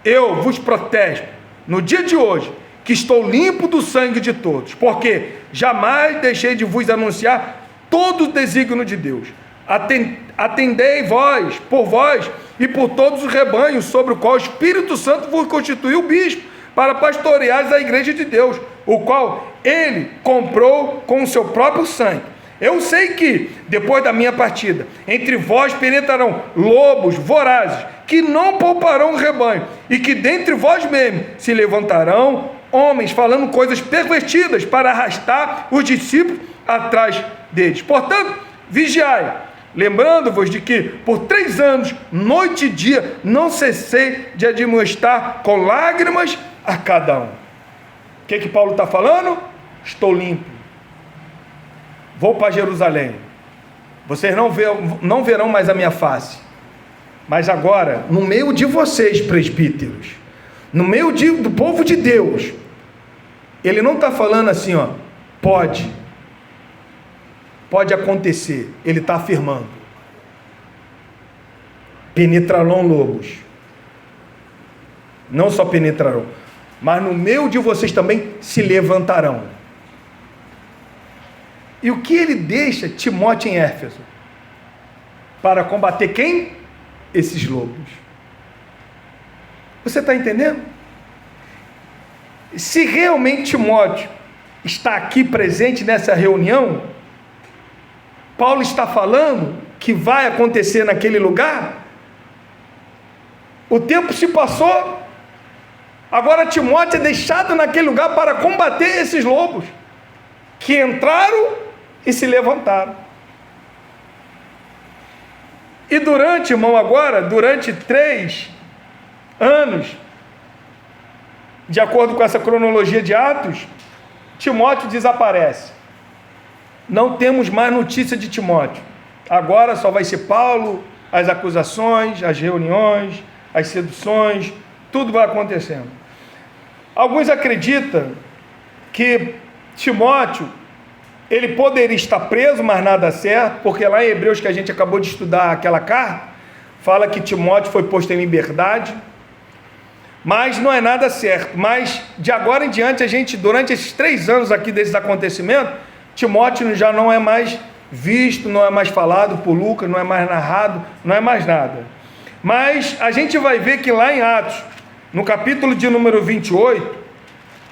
eu vos protesto, no dia de hoje, que estou limpo do sangue de todos, porque jamais deixei de vos anunciar todo o desígnio de Deus. Atendei por vós e por todos os rebanhos, sobre o qual o Espírito Santo vos constituiu bispo, para pastoreares a igreja de Deus, o qual ele comprou com o seu próprio sangue. Eu sei que, depois da minha partida, entre vós penetrarão lobos vorazes, que não pouparão o rebanho, e que dentre vós mesmos se levantarão homens falando coisas pervertidas para arrastar os discípulos atrás deles. Portanto, vigiai, lembrando-vos de que por 3 anos, noite e dia, não cessei de admoestar com lágrimas a cada um. O que Paulo está falando? Estou limpo, vou para Jerusalém, vocês não verão mais a minha face, mas agora, no meio de vocês, presbíteros, no meio do povo de Deus, ele não está falando assim, ó, pode acontecer, ele está afirmando: penetrarão lobos, não só penetrarão, mas no meio de vocês também se levantarão. E o que ele deixa Timóteo em Éfeso? Para combater quem? Esses lobos. Você está entendendo? Se realmente Timóteo está aqui presente nessa reunião, Paulo está falando que vai acontecer naquele lugar. O tempo se passou, agora Timóteo é deixado naquele lugar para combater esses lobos, que entraram e se levantaram. E durante 3 anos, de acordo com essa cronologia de Atos, Timóteo desaparece. Não temos mais notícia de Timóteo. Agora só vai ser Paulo, as acusações, as reuniões, as seduções, tudo vai acontecendo. Alguns acreditam que Timóteo, ele poderia estar preso, mas nada certo, porque lá em Hebreus, que a gente acabou de estudar aquela carta, fala que Timóteo foi posto em liberdade, mas não é nada certo. Mas de agora em diante, durante esses 3 anos aqui desses acontecimentos, Timóteo já não é mais visto, não é mais falado por Lucas, não é mais narrado, não é mais nada. Mas a gente vai ver que lá em Atos, no capítulo de número 28,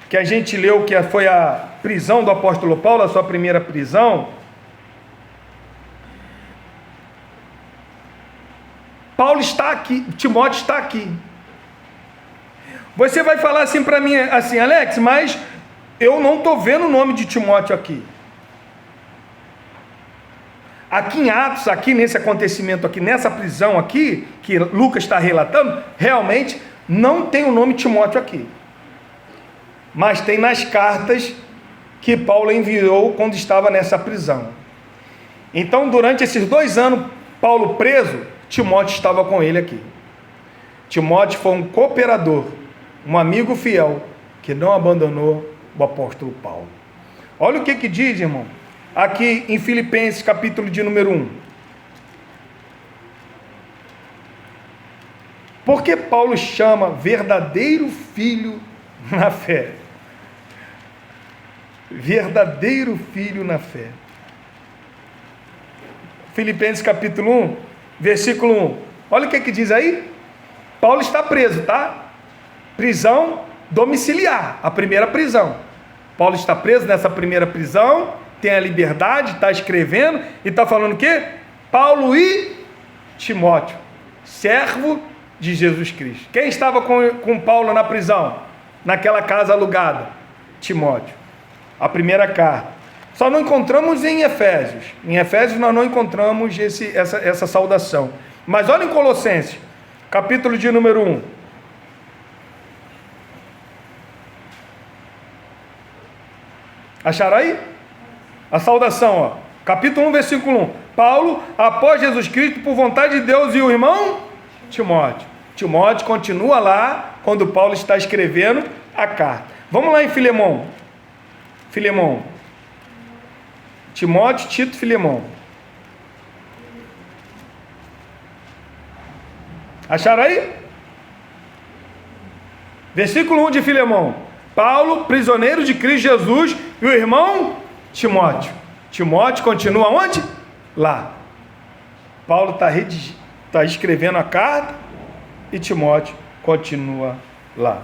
que a gente leu, que foi a prisão do apóstolo Paulo, a sua primeira prisão, Paulo está aqui, Timóteo está aqui. Você vai falar assim para mim, assim: Alex, mas eu não estou vendo o nome de Timóteo aqui. Aqui em Atos, aqui nesse acontecimento aqui, nessa prisão aqui, que Lucas está relatando, realmente não tem o nome Timóteo aqui. Mas tem nas cartas que Paulo enviou quando estava nessa prisão. Então, durante esses 2 anos, Paulo preso, Timóteo estava com ele aqui. Timóteo foi um cooperador, um amigo fiel, que não abandonou o apóstolo Paulo. Olha o que diz, irmão, aqui em Filipenses, capítulo de número 1. Porque Paulo chama verdadeiro filho na fé. Verdadeiro filho na fé. Filipenses capítulo 1, versículo 1. Olha o que diz aí. Paulo está preso, tá? Prisão, domiciliar, a primeira prisão. Paulo está preso nessa primeira prisão, tem a liberdade, está escrevendo e está falando o quê? Paulo e Timóteo, servo de Jesus Cristo. Quem estava com Paulo na prisão? Naquela casa alugada? Timóteo. A primeira carta. Só não encontramos em Efésios. Em Efésios nós não encontramos essa saudação. Mas olha em Colossenses, capítulo de número 1. Acharam aí? A saudação, ó. Capítulo 1, versículo 1. Paulo, após Jesus Cristo, por vontade de Deus, e o irmão Timóteo. Timóteo continua lá, quando Paulo está escrevendo a carta. Vamos lá em Filemão. Filemão. Timóteo, Tito, Filemão. Acharam aí? Versículo 1 de Filemão. Paulo, prisioneiro de Cristo Jesus, e o irmão Timóteo. Timóteo continua onde? Lá. Paulo está escrevendo a carta e Timóteo continua lá.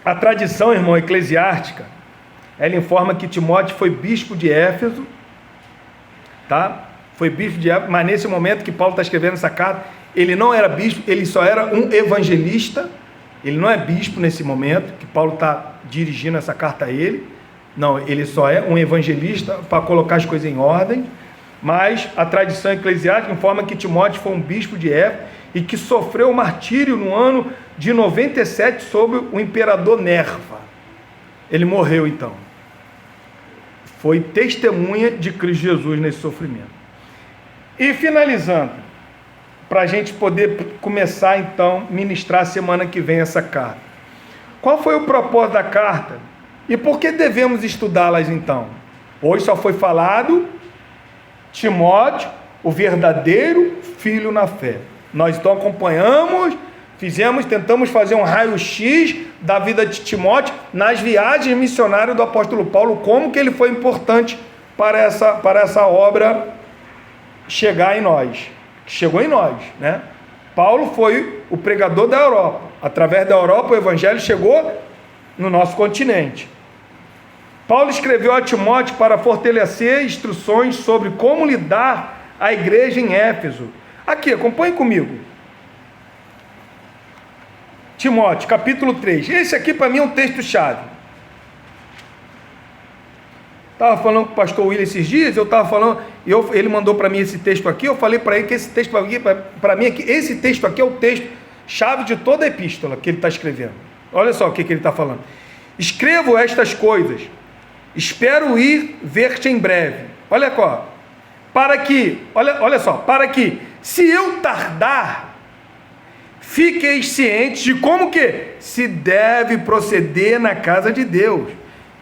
A tradição, irmão, eclesiástica, ela informa que Timóteo foi bispo de Éfeso, tá? Foi bispo de Éfeso, mas nesse momento que Paulo está escrevendo essa carta, ele não era bispo, ele só era um evangelista. Ele não é bispo nesse momento, que Paulo está dirigindo essa carta a ele. Não, ele só é um evangelista para colocar as coisas em ordem. Mas a tradição eclesiástica informa que Timóteo foi um bispo de Éfeso e que sofreu o martírio no ano de 97 sob o imperador Nerva. Ele morreu então. Foi testemunha de Cristo Jesus nesse sofrimento. E finalizando, para a gente poder começar então a ministrar semana que vem essa carta. Qual foi o propósito da carta? E por que devemos estudá-las então? Hoje só foi falado Timóteo, o verdadeiro filho na fé. Nós então acompanhamos, tentamos fazer um raio-x da vida de Timóteo nas viagens missionárias do apóstolo Paulo, como que ele foi importante para essa obra chegar em nós. Chegou em nós, né? Paulo foi o pregador da Europa. Através da Europa o evangelho chegou no nosso continente. Paulo escreveu a Timóteo para fortalecer instruções sobre como lidar a igreja em Éfeso. Aqui, acompanhe comigo. Timóteo, capítulo 3. Esse aqui para mim é um texto-chave. Estava falando com o pastor William esses dias, ele mandou para mim esse texto aqui, eu falei para ele que esse texto aqui, para mim, esse texto aqui é o texto chave de toda a epístola que ele está escrevendo. Olha só o que ele está falando. Escrevo estas coisas, espero ir ver-te em breve. Olha só, para que, se eu tardar, fiqueis cientes de como que se deve proceder na casa de Deus,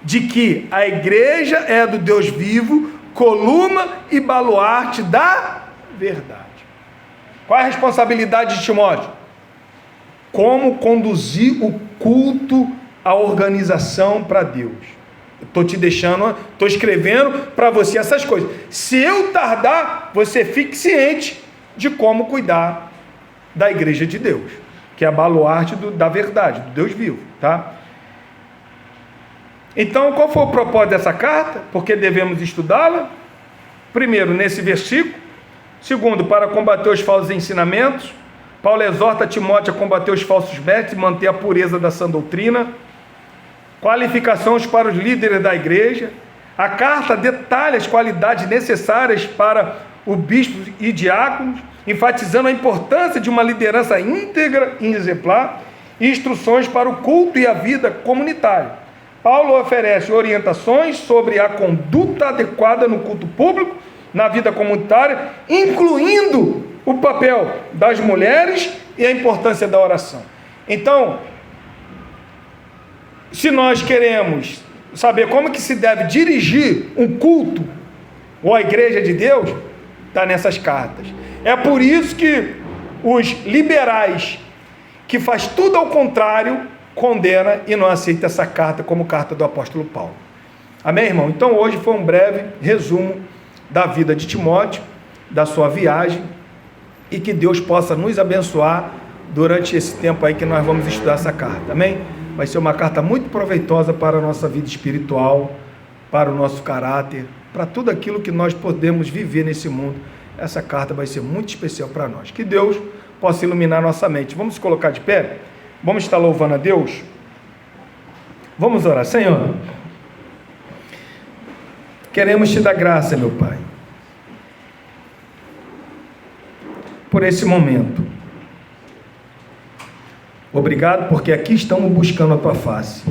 de que a igreja é do Deus vivo, coluna e baluarte da verdade. Qual é a responsabilidade de Timóteo? Como conduzir o culto, a organização para Deus. Estou escrevendo para você essas coisas. Se eu tardar, você fique ciente de como cuidar da igreja de Deus, que é a baluarte da verdade, do Deus vivo, tá? Então, qual foi o propósito dessa carta? Por que devemos estudá-la? Primeiro, nesse versículo. Segundo, para combater os falsos ensinamentos. Paulo exorta Timóteo a combater os falsos mestres e manter a pureza da sã doutrina. Qualificações para os líderes da igreja. A carta detalha as qualidades necessárias para o bispo e diáconos, enfatizando a importância de uma liderança íntegra e exemplar, e instruções para o culto e a vida comunitária. Paulo oferece orientações sobre a conduta adequada no culto público, na vida comunitária, incluindo o papel das mulheres e a importância da oração. Então, se nós queremos saber como que se deve dirigir um culto ou a igreja de Deus, está nessas cartas. É por isso que os liberais, que faz tudo ao contrário, condena e não aceita essa carta como carta do apóstolo Paulo. Amém, irmão? Então hoje foi um breve resumo da vida de Timóteo, da sua viagem, e que Deus possa nos abençoar durante esse tempo aí que nós vamos estudar essa carta, amém? Vai ser uma carta muito proveitosa para a nossa vida espiritual, para o nosso caráter, para tudo aquilo que nós podemos viver nesse mundo. Essa carta vai ser muito especial para nós. Que Deus possa iluminar nossa mente. Vamos colocar de pé? Vamos estar louvando a Deus? Vamos orar. Senhor, queremos te dar graça, meu Pai, por esse momento. Obrigado porque aqui estamos buscando a tua face.